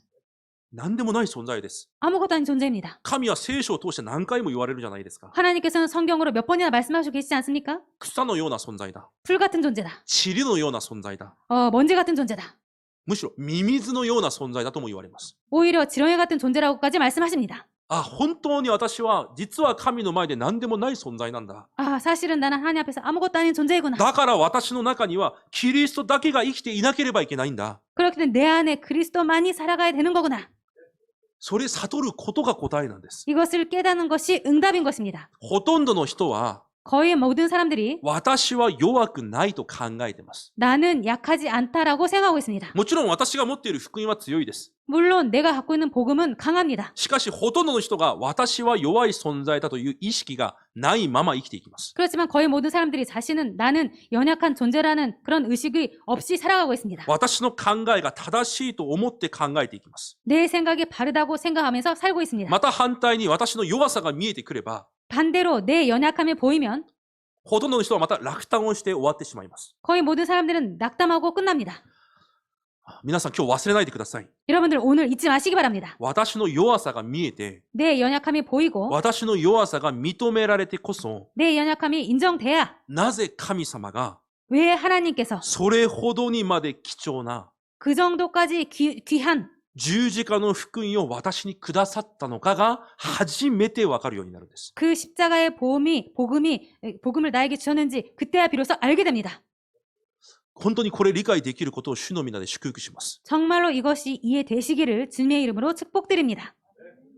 何でもない存在です。 아무것도 아닌 존재입니다. 神は聖書を通して何回も言われるじゃないですか。 하나님께서는 성경으로 몇 번이나 말씀하시고 계시지 않습니까? 草のような存在だ。 풀 같은 존재다. 塵のような存在だ。 먼지 같은 존재다. むしろミミズのような存在だとも言われます。 오히려 지렁이 같은 존재라고까지 말씀하십니다. 本当に私は実は神の前で何でもない存在なんだ。 사실은 나는 하나님 앞에서 아무것도 아닌 존재이구나. だから私の中にはキリストだけが生きていなければいけないんだ。 그렇기 때문에 내 안에 그리스도만이 살아가야 되는 거구나. それ悟ることが答えなんです。 이것을 깨닫는 것이 응답인 것입니다. ほとんどの人は 거의 모든 사람들이 私は弱くないと考えています。 나는 약하지 않다라고 생각하고 있습니다. もちろん私が持っている福音は強いです。 물론 내가 갖고 있는 복음은 강합니다. しかし、ほとんどの人が私は弱い存在だという意識がないまま生きていきます。 그렇지만 거의 모든 사람들이 자신은 나는 연약한 존재라는 그런 의식이 없이 살아가고 있습니다. 私の考えが正しいと思って考えていきます。 내 생각이 바르다고 생각하면서 살고 있습니다. また反対に私の弱さが見えてくれば、 반대로 내 연약함이 보이면 ほとんどの人はまた落胆をして終わってしまいます。 거의 모든 사람들은 낙담하고 끝납니다. 皆さん今日忘れないでください。 여러분들 오늘 잊지 마시기 바랍니다. 私の弱さが見えて、 내 연약함이 보이고 私の弱さが認められてこそ、 내 연약함이 인정돼야 なぜ神様が 왜 하나님께서 それほどにまで貴重な 그 정도까지 귀한 十字架の福音を私にくださったのかが初めてわかるようになるんです。 그 십자가의 복음을 나에게 주셨는지 그때야 비로소 알게 됩니다. 本当にこれ理解できることを主の皆で祝福します。 정말로 이것이 이해되시기를 주님의 이름으로 축복드립니다.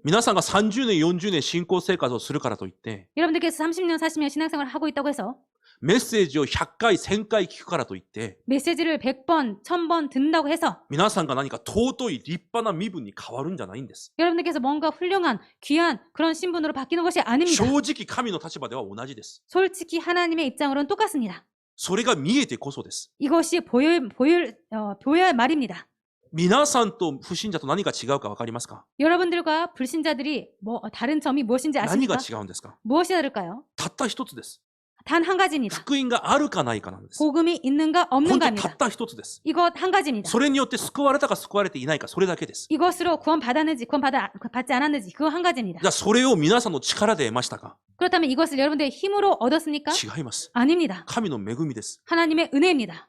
皆さんが30年、40年信仰生活をするからといって、 여러분들께서 30년, 40년 신앙생활을 하고 있다고 해서 メッセージを100回、1000回聞くからといって、 메시지를 100번, 1000번 듣는다고 해서 皆さんが何か尊い立派な身分に変わるんじゃないんです。 여러분들께서 뭔가 훌륭한, 귀한 그런 신분으로 바뀌는 것이 아닙니다. 正直神の立場では同じです。 솔직히 하나님의 입장으로는 똑같습니다. それが見えてこそです。 이것이 보여야 말입니다. 皆さんと不信者と何が違うか分かりますか？ 여러분들과 불신자들이 다른 점이 무엇인지 何が 아십니까? 違うんですか？ 무엇이 다를까요? たった一つです。 단 한 가지입니다. 福音があるかないかなんです。 복음이 있는가 本当たっ 없는가입니다. た一つです。 이것 한 가지입니다. それによって救われたか救われていないか、それだけです。 이것으로 구원받았는지 구원받지 않았는지 그거 한 가지입니다. じゃあそれを皆さんの力で得ましたか？ 그렇다면 이것을 여러분들의 힘으로 얻었습니까? 違います。 아닙니다. 神の恵みです。 하나님의 은혜입니다.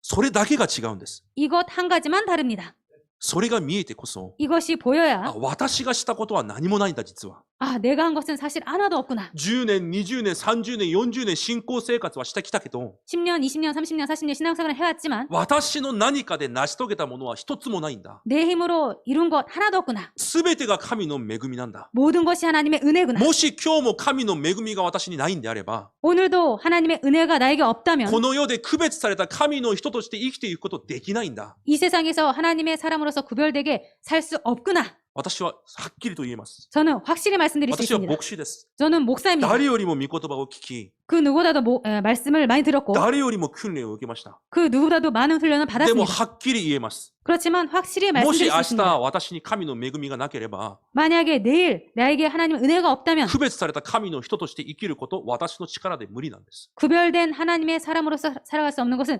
それだけが違うんです。 이것 한 가지만 다릅니다. それが見えてこそ、 이것이 보여야 私がしたことは何もないんだ、実は。 내가 한 것은 사실 하나도 없구나. 10年、20年、30年、40年信仰生活はしてきたけど、 10년, 20년, 30년, 40년 신앙생활을 해왔지만 私の何かで成し遂げたものは一つもないんだ。 내 힘으로 이룬 것 하나도 없구나. すべてが神の恵みなんだ。 모든 것이 하나님의 은혜구나. もし今日も神の恵みが私にないんであれば、 오늘도 하나님의 은혜가 나에게 없다면 この世で区別された神の人として生きていくことできないんだ。 이 세상에서 하나님의 사람으로서 구별되게 살 수 없구나. 私ははっきりと言えます。 저는 확실히 말씀드릴 수 私は 있습니다. 牧師です。 저는 목사입니다. 誰よりも御言葉を聞き、 그 누구보다도 말씀을 많이 들었고 誰よりも訓練を受けました。 그 누구보다도 많은 훈련을 でも 받았습니다. はっきり言えます。 그렇지만 확실히 もし 말씀드릴 수 明 있습니다. 日私に神の恵みがなければ、 만약에 내일 나에게 하나님의 은혜가 없다면 区別された神の人として生きること、私の力で無理なんです。 구별된 하나님의 사람으로서 살아갈 수 없는 것은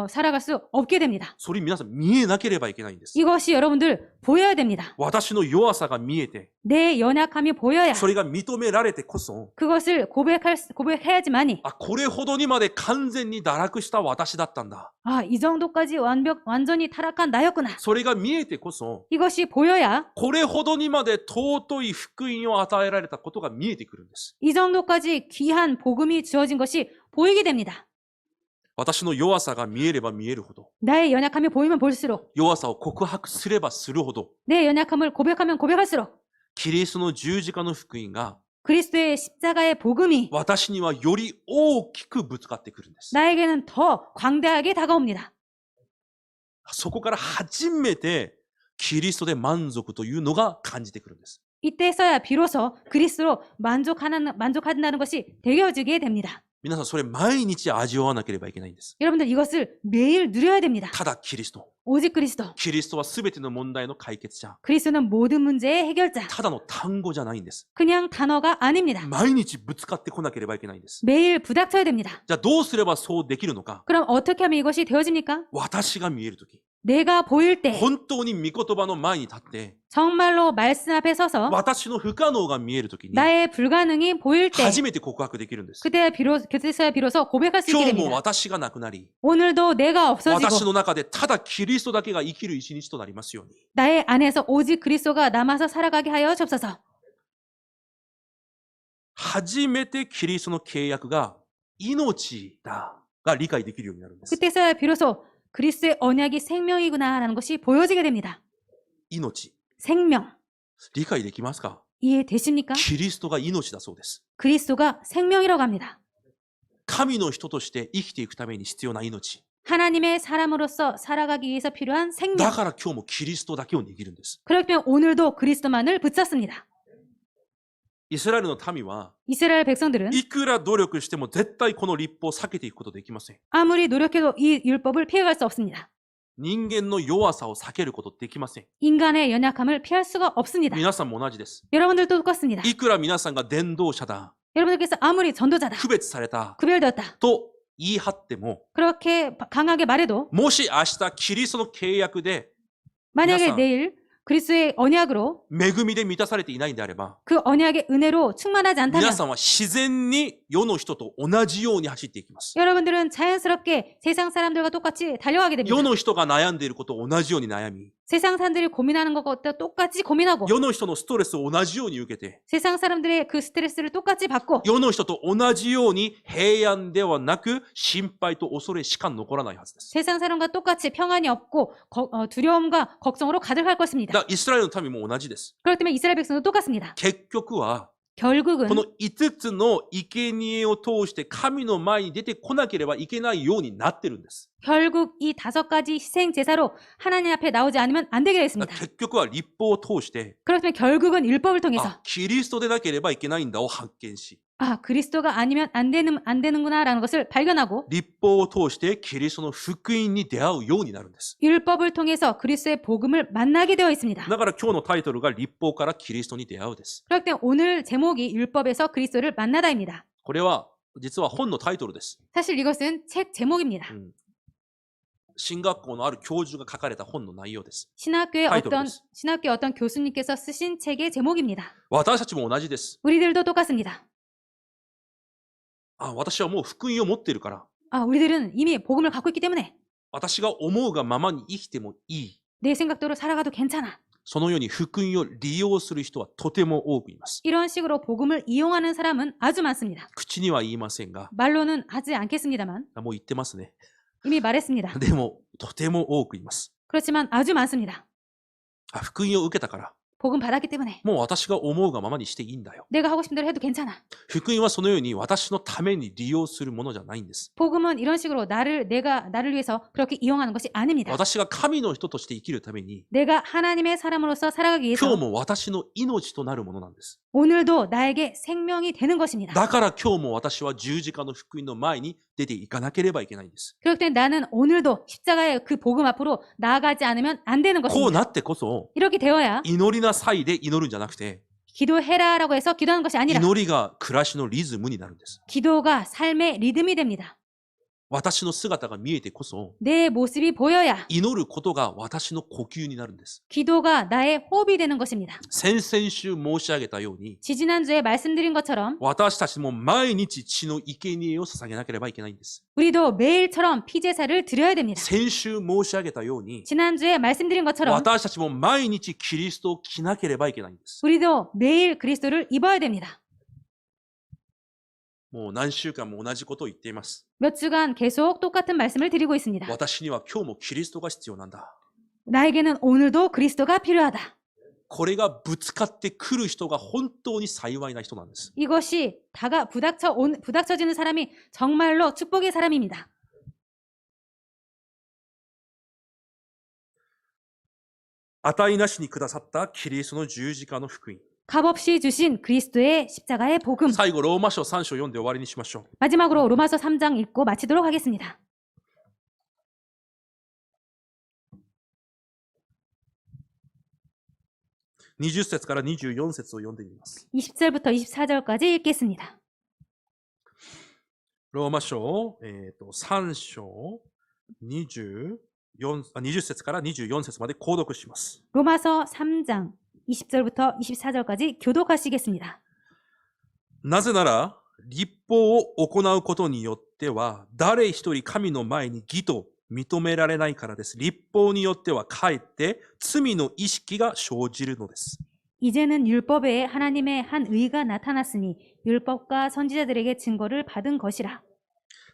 살아갈 수 없게 됩니다. それ皆さん見えなければいけないんです。 이것이 여러분들 보여야 됩니다. 私の弱さが見えて、 내 연약함이 보여야 それが認められてこそ、 그것을 고백해야지만이 これほどにまで完全に堕落した私だったんだ。 이 정도까지 완전히 타락한 나였구나. それが見えてこそ、 이것이 보여야 これほどにまで尊い福音を与えられたことが見えてくるんです。 이 정도까지 귀한 복음이 주어진 것이 보이게 됩니다. 私の弱さが見えれば見えるほど、 나의 연약함이 보이면 볼수록 弱さを告白すればするほど、 내 연약함을 고백하면 고백할수록 キリストの十字架の福音が 그리스도의 십자가의 복음이 私にはより大きくぶつかってくるんです。 나에게는 더 광대하게 다가옵니다. そこから初めてキリストで満足というのが感じてくるんです。 이때서야 비로소 그리스도로 만족한다는 것이 되어지게 됩니다. 皆さんそれ毎日味わわなければいけないんです。 여러분들 이것을 매일 누려야 됩니다. ただキリスト。 오직 그리스도. キリストは全ての問題の解決者。 그리스도는 모든 문제의 해결자. ただの単語じゃないんです。 그냥 단어가 아닙니다. 毎日ぶつかってこなければいけないんです。 매일 부닥쳐야 됩니다. じゃあどうすればそうできるのか。 그럼 어떻게 하면 이것이 되어집니까? 私が見えるとき。 내가 보일 때 本当に御言葉の前に立って、 정말로 말씀 앞에 서서 私の不可能が見えるときに、 나의 불가능이 보일 때 初めて告白できるんです。 그때서야 비로소 고백할 수 있게 今日も 됩니다. 私がなくなり、 오늘도 내가 私 없어지고 の中でただキリストだけが生きる一日となりますように。 나의 안에서 오직 그리스도가 남아서 살아가게 하여 주옵소서. 初めてキリストの契約が命だが理解できるようになるんです。 그때서야 비로소 그리스도의 언약이 생명이구나라는 것이 보여지게 됩니다. 命。 생명. 理解できますか？ 이해되십니까? キリストが命だそうです。 그리스도가 생명이라고 합니다. 神の人として生きていくために必要な命。 하나님의 사람으로서 살아가기 위해서 필요한 だ 생명. から今日もキリストだけを握るんです。 그렇기 때문에 오늘도 그리스도만을 붙잡습니다. イスラエルの民は 이스라엘 백성들은 いくら努力しても絶対この律法を避けていくことできません。 아무리 노력해도 이 율법을 피해갈 수 없습니다. 人間の弱さを避けることできません。 인간의 연약함을 피할 수가 없습니다. 皆さんも同じです。 여러분들도 똑같습니다. いくら皆さんが伝道者だ、 여러분들께서 아무리 전도자다, 区別された 구별되었다, と言い張っても、 그렇게 강하게 말해도 もし明日キリストの契約で 만약에皆さん 내일 그리스도의 언약으로 恵みで満たされていないんであれば、 그 언약의 은혜로 충만하지 皆 않다면 さんは自然に世の人と同じように走っていきます。 여러분들은 자연스럽게 세상 사람들과 똑같이 달려가게 됩니다. 世の人が悩んでいることを同じように悩み、 세상 사람들이 고민하는 것과 똑같이 고민하고 世の人のストレスを同じように受けて、 세상 사람들의 그 스트레스를 똑같이 받고 世の人と同じように平安ではなく心配と恐れしか残らないはずです。 세상 사람과 똑같이 평안이 없고 두려움과 걱정으로 가득할 것입니다. だからイスラエルの民も同じです。 그렇기 때문에 이스라엘 백성도 똑같습니다. 結局は 결국은 この5つの生贄を通して神の前に出てこなければいけないようになってるんです。 결국 이 5가지 희생 제사로 하나님 앞에 나오지 않으면 안 되게 되어 だ 있습니다. から結局は律法を通して、 그렇기 때문에 결국은 율법을 통해서 あ、キリストでなければいけないんだを発見し、 아, 그리스도가 아니면 안 되는구나라는 것을 발견하고 律法を通してキリストの福音に出会うようになるんです。 율법을 통해서 그리스도의 복음을 만나게 되어 있습니다. だから今日のタイトルが律法からキリストに出会うです。 그렇기 때문에 오늘 제목이 율법에서 그리스도를 만나다입니다. これは実は本のタイトルです。 사실 이것은 책 제목입니다. 進学校のある教授が書かれた本の内容です。 신학교의 타이틀이었어. 어떤 교수님께서 쓰신 책의 제목입니다. 私たちも同じです。 우리들도 똑같습니다. あ、私はもう福音を持っているから、 아, 우리들은 이미 복음을 갖고 있기 때문에 私が思うがままに生きてもいい。 내 생각대로 살아가도 괜찮아. そのように福音を利用する人はとても多くいます。 이런 식으로 복음을 이용하는 사람은 아주 많습니다. 口には言いませんが、 말로는 하지 않겠습니다만 もう言ってますね。 이미 말했습니다. でも、とても多くいます。 그렇지만 아주 많습니다. あ、福音を受けたから、 복음 받았기 때문에 もう私が思うがままにしていいんだよ。 내가 하고 싶은 대로 해도 괜찮아. 福音はそのように私のために利用するものじゃないんです。 복음은 이런 식으로 나를 위해서 그렇게 이용하는 것이 아닙니다. 私が神の人として生きるために、 내가 하나님의 사람으로서 살아가기 今日 위해서 も私の命となるものなんです。 오늘도 나에게 생명이 되는 것입니다. だから今日も私は十字架の福音の前に出ていかなければいけないんです。 그렇기 때문에 나는 오늘도 십자가의 그 복음 앞으로 나아가지 않으면 안 되는 こう 것입니다. なってこそ、 이렇게 되어야 祈りなさいで祈るんじゃなくて、 기도해라라고 해서 기도하는 것이 아니라 祈りが暮らしのリズムになるんです。 기도가 삶의 리듬이 됩니다. 私の姿が見えてこそ、 내 모습이 보여야 祈ることが私の呼吸になるんです。 기도가 나의 호흡이 되는 것입니다. 先々週申し上げたように、 지지난주에 말씀드린 것처럼 私たちも毎日血の生贄を捧げなければいけないんです。 우리도 매일처럼 피제사를 드려야 됩니다. 先週申し上げたように、 지난주에 말씀드린 것처럼 私たちも毎日キリストを着なければいけないんです。 우리도 매일 그리스도를 입어야 됩니다. もう何週間も同じことを言っています。 몇 주간 계속 똑같은 말씀을 드리고 있습니다. 私には今日もキリストが必要なんだ。 나에게는 오늘도 그리스도가 필요하다. これがぶつかってくる人が本当に幸いな人なんです。 이것이 부닥쳐지는 사람이 정말로 축복의 사람입니다. 値なしにくださったキリストの十字架の福音。 값없이 주신 그리스도의 십자가의 복음. 最後、ローマ書3章読んで終わりにしましょう。 마지막으로 로마서 3장 읽고 마치도록 하겠습니다. 20節から24節を読んでみます。 20절부터 24절까지 읽겠습니다. ローマ書、3章20節から24節まで購読します。 로마서 3장 20절부터 24절까지 교독하시겠습니다. なぜなら、律法を行うことによっては、誰一人神の前に義と認められないからです。律法によってはかえって罪の意識が生じるのです。 이제는 율법 외에 하나님의 한 의가 나타났으니 율법과 선지자들에게 증거를 받은 것이라.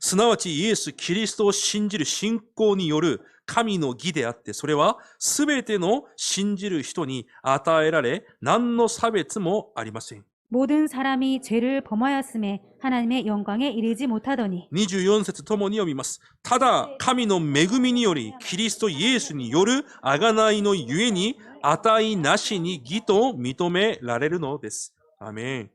すなわちイエス・キリストを信じる信仰による神の義であって、それはすべての信じる人に与えられ、何の差別もありません。 모든 사람이 죄를 범하였음에 하나님의 영광에 이르지 못하더니 24節ともに読みます。ただ、神の恵みにより、キリストイエスによる贖いのゆえに、値なしに義と認められるのです。アメン。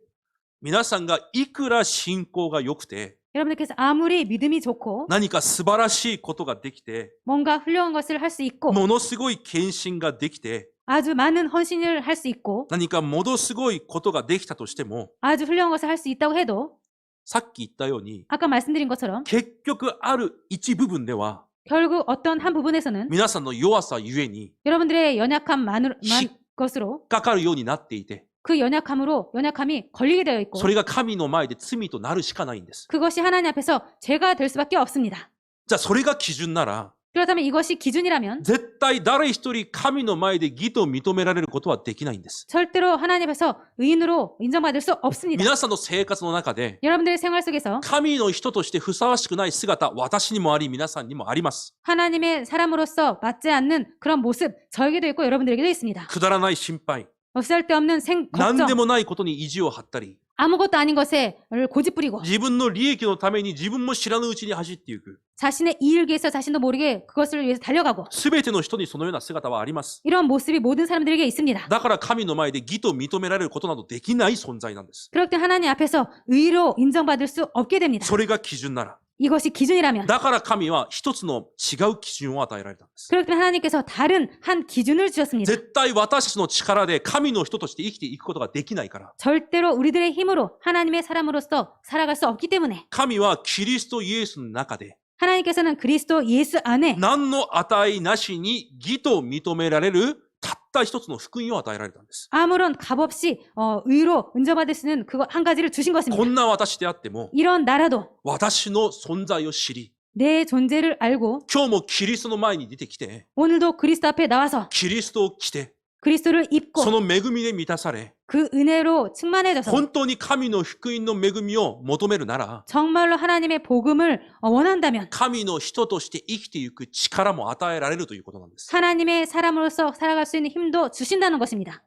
皆さんがいくら信仰が良くて、 여러분들께서 아무리 믿음이 좋고 何か素晴らしいことができて、 뭔가 훌륭한 것을 할 수 있고 ものすごい献身ができて、 아주 많은 헌신을 할 수 있고 何かものすごいことができたとしても、 아주 훌륭한 것을 할 수 있다고 해도 さっき言ったように、 아까 말씀드린 것처럼 結局ある一部分では、 결국 어떤 한 부분에서는 皆さんの弱さゆえに 여러분들의 연약함만 시- 것으로 かかるようになっていて、 그 연약함이 걸리게 되어 있고 それが神の前で罪となるしかないんです。 그것이 하나님 앞에서 죄가 될 수밖에 없습니다. じゃあそれが基準なら、 그렇다면 이것이 기준이라면 絶対誰一人神の前で義と認められることはできないんです。 절대로 하나님 앞에서 의인으로 인정받을 수 없습니다. 皆さんの生活の中で、 여러분들의 생활 속에서 神の人としてふさわしくない姿、私にもあり、皆さんにもあります。 하나님의 사람으로서 맞지 않는 그런 모습 저에게도 있고 여러분들에게도 있습니다. くだらない心配、 쓸데없는 何で 걱정, もないことに意地を張ったり、 아무것도 아닌 것에 고집부리고 自分の利益のために自分も知らぬうちに走っていく。 자신의 이익을 위해서 자신도 모르게 그것을 위해서 달려가고 すべての人にそのような姿はあります。 이런 모습이 모든 사람들에게 있습니다. だから神の前で義と認められることなどできない存在なんです。 그럴 때 하나님 앞에서 의로 인정받을 수 없게 됩니다. それが基準なら。 이것이 기준이라면 だから神は一つの違う基準を与えられたんです。 그렇기 때문에 하나님께서 다른 한 기준을 주셨습니다. 絶対私たちの力で神の人として生きていくことができないから。 절대로 우리들의 힘으로 하나님의 사람으로서 살아갈 수 없기 때문에 神はキリストイエスの中で 하나님께서는 그리스도 예수 안에 何の値なしに義と認められるたった一つの福音を与えられたんです。 아무런 값 없이 의로 인정받을 수 있는 그거 한 가지를 주신 こ 것입니다. んな私であっても 이런 나라도 私の存在を知り、 내 존재를 알고 今日もキリストの前に出てきて、 오늘도 그리스도 앞에 나와서 キリストを着て、 그리스도를 입고 その恵みで満たされ、 그 은혜로 충만해져서 本当に神の福音の恵みを求めるなら、 정말로 하나님의 복음을 원한다면 神の人として生きていく力も与えられるということなんです。 하나님의 사람으로서 살아갈 수 있는 힘도 주신다는 것입니다.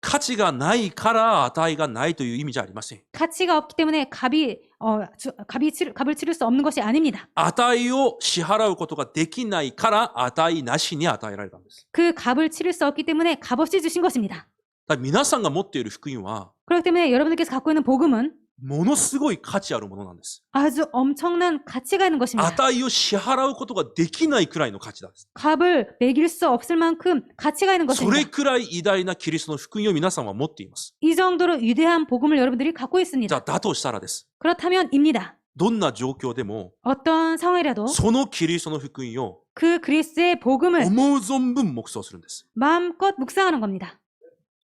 価値がないから値がないという意味じゃありません。 가치가 없기 때문에 값을 치를 수 없는 것이 아닙니다. 値を支払うことができないから値なしに与えられたんです。 그 값을 치를 수 없기 때문에 값없이 주신 것입니다. だから皆さんが持っている福音は、 그렇기 때문에 여러분들께서 갖고 있는 복음은 ものすごい価値あるものなんです。 아주 엄청난 가치가 있는 것입니다. 値を支払うことができないくらいの価値なんです。 값을 매길 수 없을 만큼 가치가 있는 それ 것입니다. くらい偉大なキリストの福音を皆さんは持っています。 이 정도로 위대한 복음을 여러분들이 갖고 じゃ 있습니다. あ、だとしたらです。 그렇다면입니다. どんな状況でも、 어떤 상황이라도 そのキリストの福音を 그 그리스도의 복음을 思う存分黙想するんです。 마음껏 묵상하는 겁니다.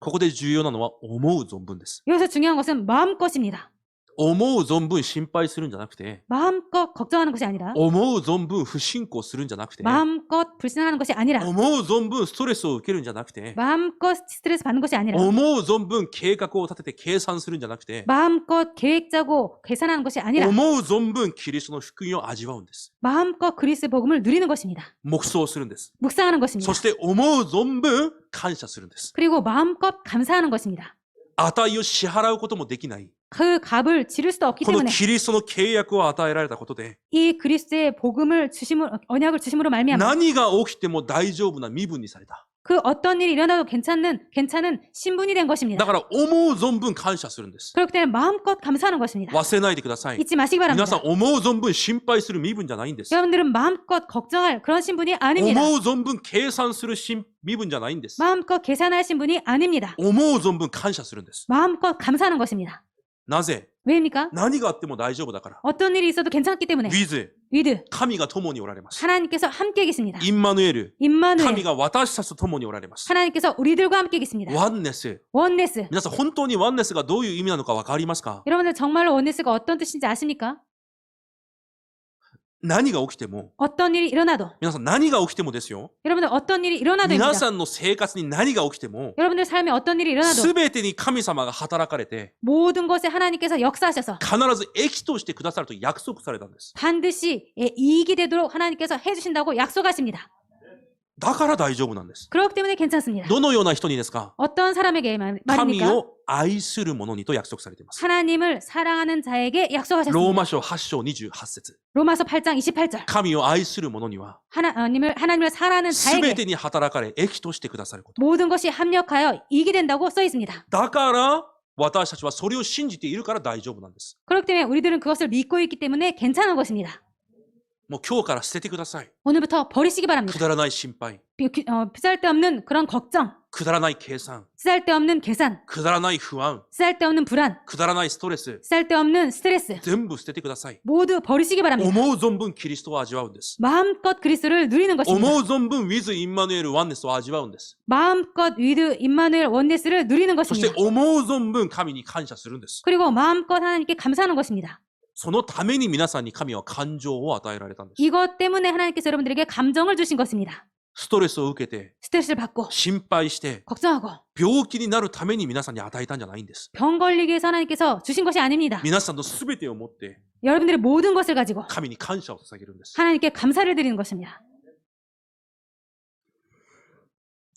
ここで重要なのは思う存分です。 여기서 중요한 것은 마음껏입니다. 思う存分心配するんじゃなくて、 마음껏 걱정하는 것이 아니라 思う存分不信仰するんじゃなくて、 마음껏 불신하는 것이 아니라 思う存分ストレスを受けるんじゃなくて、 마음껏 스트레스 받는 것이 아니라 思う存分計画を立てて計算するんじゃなくて、 마음껏 계획 짜고 계산하는 것이 아니라 思う存分キリストの福音を味わうんです。 마음껏 그리스도의 복음을 누리는 것입니다. 黙想するんです。 묵상하는 것입니다. そして思う存分感謝するんです。 그리고 마음껏 감사하는 것입니다. 値を支払うこともできない。 그 값을 치를 수도 없기 この 때문에 キリストの契約を与えられたことで、 이 그리스도의 복음을 언약을 주심으로 말미암아 何が起きても大丈夫な身分にされた。 그 어떤 일이 일어나도 괜찮은 신분이 된 だ 것입니다. から思う存分感謝するんです。 그렇기 때문에 마음껏 감사하는 것입니다. 忘れないでください。 잊지 마시기 皆 바랍니다. さん思う存分心配する身分じゃないんです。 여러분들은 마음껏 걱정할 그런 신분이 아닙니다. 思う存分計算する身分じゃないんです。 마음껏 계산할 신분이 아닙니다. 思う存分感謝するんです。 마음껏 감사하는 것입니다. なぜ？ 왜입니까? 何があっても大丈夫だから。어떤 일이 있어도 괜찮기 때문에 with 위드 神が共におられます。 하나님께서 함께 계십니다. インマヌエル、 임마누엘 神が私たちと共におられます。 하나님께서 우리들과 함께 계십니다. ワンネス。 원네스 皆さん本当にワンネスがどういう意味なのかわかりますか？ 여러분들 정말로 원네스가 어떤 뜻인지 아십니까? 何が起きても、 어떤 일이 일어나도 皆さん何が起きてもですよ。 여러분들 어떤 일이 일어나도 皆 입니다. さんの生活に何が起きても、 여러분들 삶에 어떤 일이 일어나도 すべてに神様が働かれて、 모든 것에 하나님께서 역사하셔서 必ず益としてくださると約束されたんです。 반드시 이익이 되도록 하나님께서 해주신다고 약속하십니다. だから大丈夫なんです。 그렇기 때문에 괜찮습니다. どのような人にですか？ 어떤 사람에게 神 말입니까? を愛する者にと約束されています。 하나님을 사랑하는 자에게 ロー 약속하셨습니다. マ書8章28節。 로마서 8장 28절. 神を愛する者には 하나님을 사랑하는 全 자에게 てに働かれ益としてくださること。 모든 것이 합력하여 이익이 된다고 써 있습니다. だから私たちはそれを信じているから大丈夫なんです。 그렇기 때문에 우리들은 그것을 믿고 있기 때문에 괜찮은 것입니다. もう今日から捨ててください。 오늘부터 버리시기 く 바랍니다. だらない心配、 쓰잘데없는 그런 걱정, くだらない計算、 쓰잘데없는 계산, くだらない不安、 쓰잘데없는 불안, くだらないストレス、 쓰잘데없는 스트레스 全部捨ててください。 모두 버리시기 바랍니다. 思う存分キリストを味わうんです。 마음껏 그리스도를 누리는 思 것입니다. う存分 with インマヌエルワンネスを味わうんです。 마음껏 위드 임마누엘 원네스를 누리는 そして 것입니다. 思う存分神に感謝するんです。 그리고 마음껏 하나님께 감사하는 것입니다. そのために皆さんに神は感情を与えられたんです。 이것 때문에 하나님께서 여러분들에게 감정을 주신 것입니다. ストレスを受けて、 스트레스를 받고 心配して、 걱정하고 病気になるために皆さんに与えたんじゃないんです。 병 걸리게 해서 하나님께서 주신 것이 아닙니다. 皆さんの全てを持って 여러분들의 모든 것을 가지고 神に感謝を捧げるんです。 하나님께 감사를 드리는 것입니다.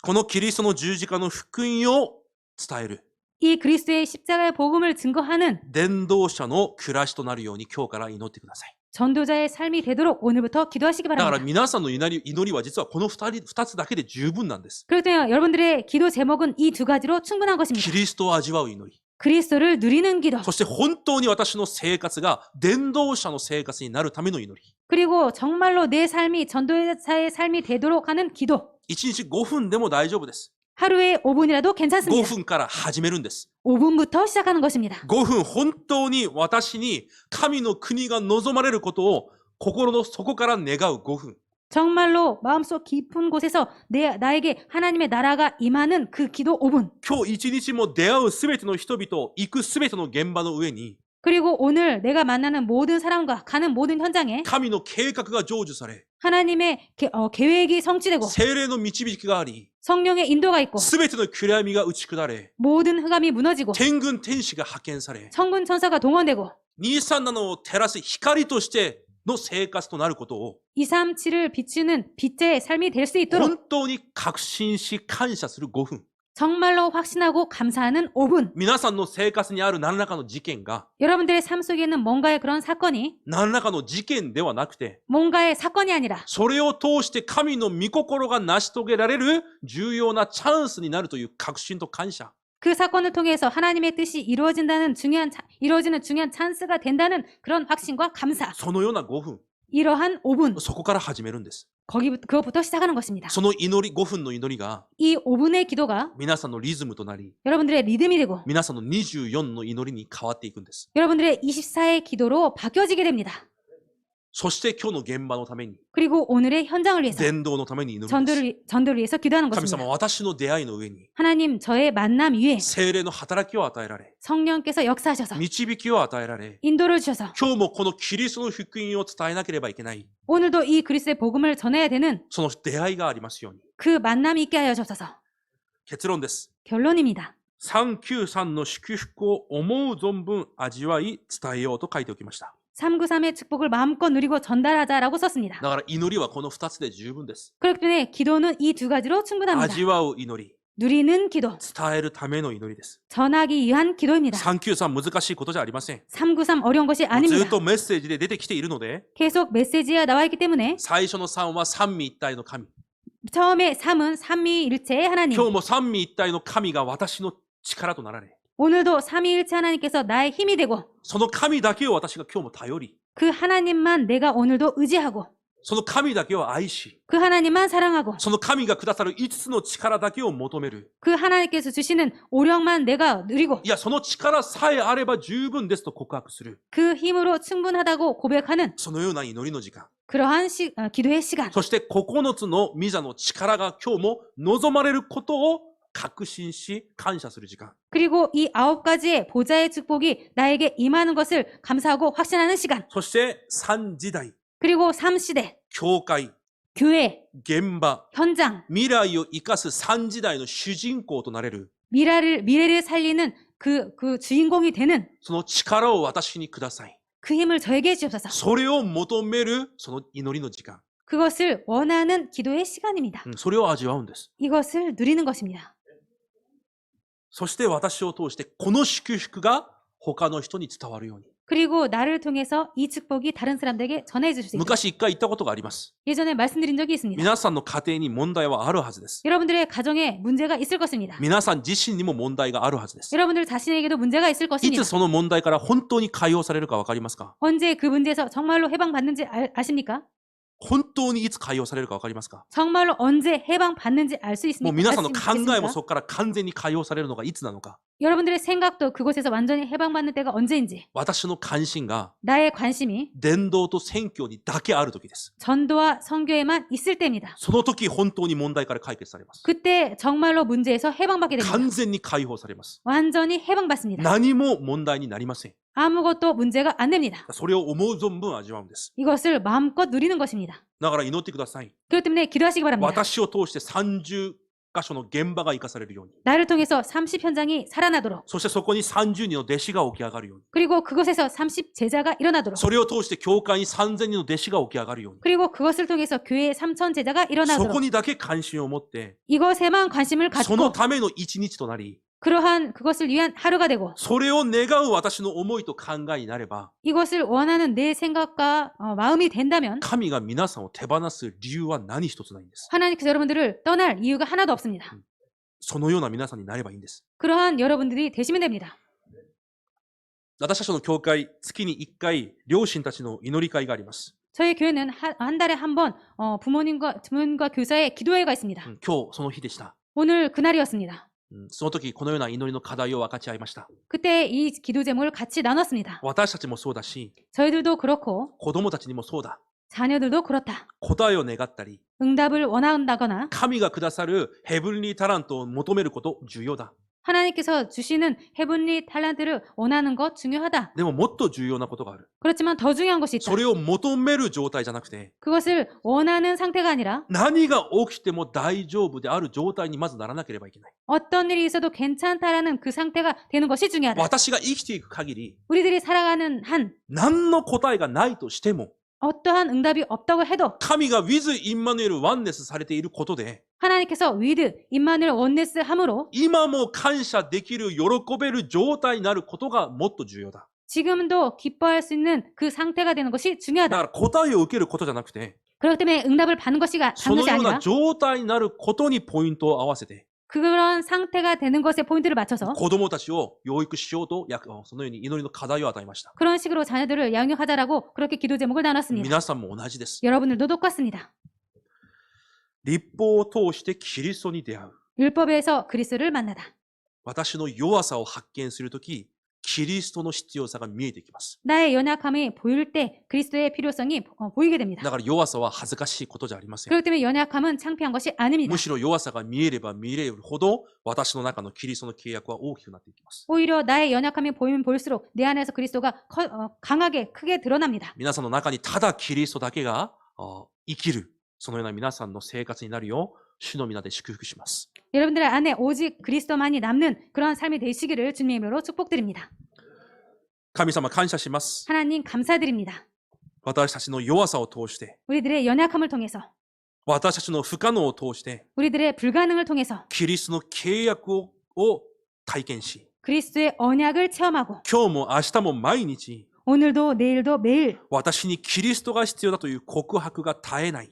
このキリストの十字架の福音を伝える 이 그리스도의 십자가의 복음을 증거하는 伝道者の暮らしとなるように今日から祈ってください。 전도자의 삶이 되도록 오늘부터 기도하시기 だから 바랍니다. 皆さんの祈りは実はこの2つだけで十分なんです。 그렇기 때문에 여러분들의 기도 제목은 이 두 가지로 충분한 キ 것입니다. リストを味わう祈り。 그리스도를 누리는 기도. そして本当に私の生活が伝道者の生活になるための祈り。 그리고 정말로 내 삶이 전도자의 삶이 되도록 하는 기도. 1日5分でも大丈夫です。 하루에 5분이라도 5 괜찮습니다. 分から始めるんです。 5분부터 시작하는 것입니다. 5分本当に私に神の国が望まれることを心の底から願う5分。 정말로 마음속 깊은 곳에서 나에게 하나님의 나라가 임하는 그 기도 5분. 今日一日も出会うすべての人々、行くすべての現場の上に 그리고 오늘 내가 만나는 모든 사람과 가는 모든 현장에 神の計画が成就され、 하나님의 계획이 성취되고 聖霊の導きがあり、 성령의 인도가 있고 すべての暗闇が打ち砕れ、 모든 흑암이 무너지고 天軍天使が派遣され、 천군 천사가 동원되고 237を照らす光としての生活となることを 237을 비추는 빛의 삶이 될 수 있도록 本当に確信し感謝する5分。 정말로 확신하고 감사하는 5분. 皆さんの生活にある何らかの事件が 여러분들의 삶 속에 있는 뭔가의 그런 사건이 何らかの事件ではなくて、 뭔가의 사건이 아니라 それを通して神の御心が成し遂げられる重要なチャンスになるという確信と感謝。 그 사건을 통해서 하나님의 뜻이 이루어지는 중요한 찬스가 된다는 그런 확신과 감사. そのような5分、 이러한 5분. そこから始めるんです。 그것부터 시작하는 것입니다. その祈り、5分の祈りが 이 5분의 기도가 皆さんのリズムとなり、 여러분들의 리듬이 되고 皆さんの24の祈りに変わっていくんです。 여러분들의 24의 기도로 바뀌어지게 됩니다. そして今日の現場のために、 그리고 오늘의 현장을 위해서 伝道のために祈るんです。 전도를 위해서 기도하는 神 것입니다. 様、私の出会いの上に 하나님 저의 만남 위에 聖霊の働きを与えられ、 성령께서 역사하셔서 導きを与えられ、 인도를 주셔서 今日もこのキリストの福音を伝えなければいけない、 오늘도 이 그리스도의 복음을 전해야 되는 その出会いがありますように。 그 만남이 있게 하여 주옵소서. 結論です。 결론입니다. 393の祝福を思う存分味わい伝えようと書いておきました。 393의 축복을 마음껏 누리고 전달하자라고 썼습니다. だから祈りはこの2つで十分です。 그렇기 때문에 기도는 이 두 가지로 충분합니다. 味わう祈り、 누리는 기도, 伝えるための祈りです。 전하기 위한 기도입니다. 393難しいことじゃありません。 393 어려운 것이 ずっ 아닙니다. とメッセージで出てきているので、 계속 메시지가 나와 있기 때문에 最初の3は三位一体の神。 처음에 3은 삼위일체의 하나님. 今日も三位一体の神が私の力となられ、 오늘도 삼위일체 하나님께서 나의 힘이 되고 その神だけを私が今日も頼り、 그 하나님만 내가 오늘도 의지하고 その神だけを愛し、 그 하나님만 사랑하고 その神がくださる5つの力だけを求める。 그 하나님께서 주시는 오력만 내가 누리고 いや、その力さえあれば十分ですと告白する。 그 힘으로 충분하다고 고백하는 そのような祈りの時間。 그러한 기도의 시간. そして9つの御座の力が今日も望まれることを確信し感謝する時間。 그리고 이 9가지의 보좌의 축복이 나에게 임하는 것을 감사하고 확신하는 시간. そして3時代、 그리고 3시대, 教会、 교회, 現場、 현장, 未来を生かす3時代の主人公となれる。 미래를 살리는 그 주인공이 되는 その力を私にください。 그 힘을 저에게 주옵소서. それを求めるその祈りの時間。 그것을 원하는 기도의 시간입니다. それを味わうんです。 이것을 누리는 것입니다. そして私を通してこの祝福が他の人に伝わるように。 그리고 나를 통해서 이 축복이 다른 사람들에게 전해질 수 있도록. 昔一回言ったことがあります。 예전에 말씀드린 적이 있습니다. 皆さんの家庭に問題はあるはずです。 여러분들의 가정에 문제가 있을 것입니다. 皆さん自身にも問題があるはずです。 여러분들 자신에게도 문제가 있을 い 것입니다. つその問題から本当に解放されるか分かりますか？ 언제 그 문제에서 정말로 해방받는지 아십니까? 本当にいつ解放されるか分かりますか？ 정말로 언제 해방받는지 알 수 もう 있습니까? 皆さんの考えも 아십니까? そこから完全に解放されるのがいつなのか。 여러분들의 생각도 그곳에서 완전히 해방받는 때가 언제인지. 私の関心が 나의 관심이 伝道と宣教にだけある時です。 전도와 선교에만 있을 때입니다. その時本当に問題から解決されます。 그때 정말로 문제에서 해방받게 됩니다. 完全に解放されます。 완전히 해방받습니다. 何も問題になりません。 아무것도 문제가 안 됩니다. それを思う存分味わうんです。 이것을 마음껏 누리는 것입니다. だから祈ってください。 그렇기 때문에 기도하시기 바랍니다. 私を通して30箇所の現場が生かされるように。 나를 통해서 30현장이 살아나도록. そしてそこに30人の弟子が起き上がるように。 그리고 그곳에서 30 제자가 일어나도록. それを通して教会に3000人の弟子が起き上がるように。 그리고 그것을 통해서 교회에 3천 제자가 そこ 일어나도록. にだけ関心を持って、 이것에만 관심을 その 갖고 ための一日となり、 그러한 그것을 위한 하루가 되고 それを願う私の思いと考えになれば、 이것을 원하는 내 생각과 마음이 된다면 神が皆さんを手放す理由は何一つないんです。 하나님께서 여러분들을 떠날 이유가 하나도 없습니다. そのような皆さんになればいいんです。 그러한 여러분들이 되시면 됩니다. 私たちの教会、月に1回、両親たちの祈り会があります。 저희 교회는 한 달에 한 번 부모님과 교사의 기도회가 있습니다. 今日その日でした。 오늘 그날이었습니다. その時、このような祈りの課題を分かち合いました。 그때 이 기도 제목을 같이 나눴습니다. 私たちもそうだし、 저희들도 그렇고 子供たちにもそうだ。 자녀들도 그렇다. 答えを願ったり、 응답을 원한다거나 神がくださるヘブンリータラントを求めること重要だ。 하나님께서 주시는 헤븐리 탤런트를 원하는 것 중요하다. でももっと重要なことがある。 그렇지만 더 중요한 것이 있다. それを求める状態じゃなくて、 그것을 원하는 상태가 아니라 何が起きても大丈夫である状態にまずならなければいけない。 어떤 일이 있어도 괜찮다라는 그 상태가 되는 것이 중요하다. 私が生きていく限り、 우리들이 살아가는 한 何の答えがないとしても、 어떠한 응답이 없다고 해도 神が with インマヌエルワンネスされていることで、 하나님께서 위드 임마누엘 원네스 함으로 今も感謝できる、喜べる状態になることがもっと重要だ。 지금도 기뻐할 수 있는 그 상태가 되는 것이 だか 중요하다. ら答えを受けることじゃなくて、 그렇기 때문에 응답을 받는 것이 そ 받는 の 것이 よう 아니라 な状態になることにポイントを合わせて、 그런 상태가 되는 것에 포인트를 맞춰서 子供たちを養育しようと、そのように祈りの課題を与えました。 그런 식으로 자녀들을 양육하자라고 그렇게 기도 제목을 나눴습니다. 皆さんも同じです。 여러분들도 똑같습니다. 立法を通してキリストに出会う。 율법에서 그리스도를 만나다. 私の弱さを発見するとき、キリストの必要さが見えてきます。 나의 연약함이 보일 때 그리스도의 필요성이 보이게 됩니다. だから弱さは恥ずかしいことじゃありません。 그렇기 때문에 연약함은 창피한 것이 아닙니다. むしろ弱さが見えれば見えるほど、私の中のキリストの契約は大きくなっていきます。 오히려 나의 연약함이 보이면 볼수록 내 안에서 그리스도가 강하게 크게 드러납니다. 皆さんの中にただキリストだけが生きる、そのような皆さんの生活になるよう、主の皆で祝福します。 여러분들 안에 오직 그리스도만이 남는 그러한 삶이 되시기를 주님의 이름으로 축복드립니다. 神様感謝します。 하나님 감사드립니다. 私たちの弱さを通して、 우리들의 연약함을 통해서 私たちの不可能を通して、 우리들의 불가능을 통해서 キリストの契約を体験し、 그리스도의 언약을 체험하고 今日も明日も毎日、 오늘도 내일도 매일 私にキリストが必要だという告白が絶えない。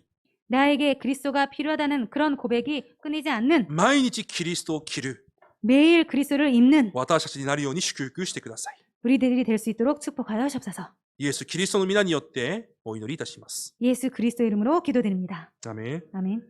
나에게 그리스도가 필요하다는 그런 고백이 끊이지 않는 毎日キリストを着る 매일 그리스도를 입는 私たちになるように祝福してください。 우리들이 될 수 있도록 축복하여 주옵소서. イエス・キリストの皆によってお祈りいたします。 예수 그리스도 이름으로 기도드립니다. アメン。 아멘.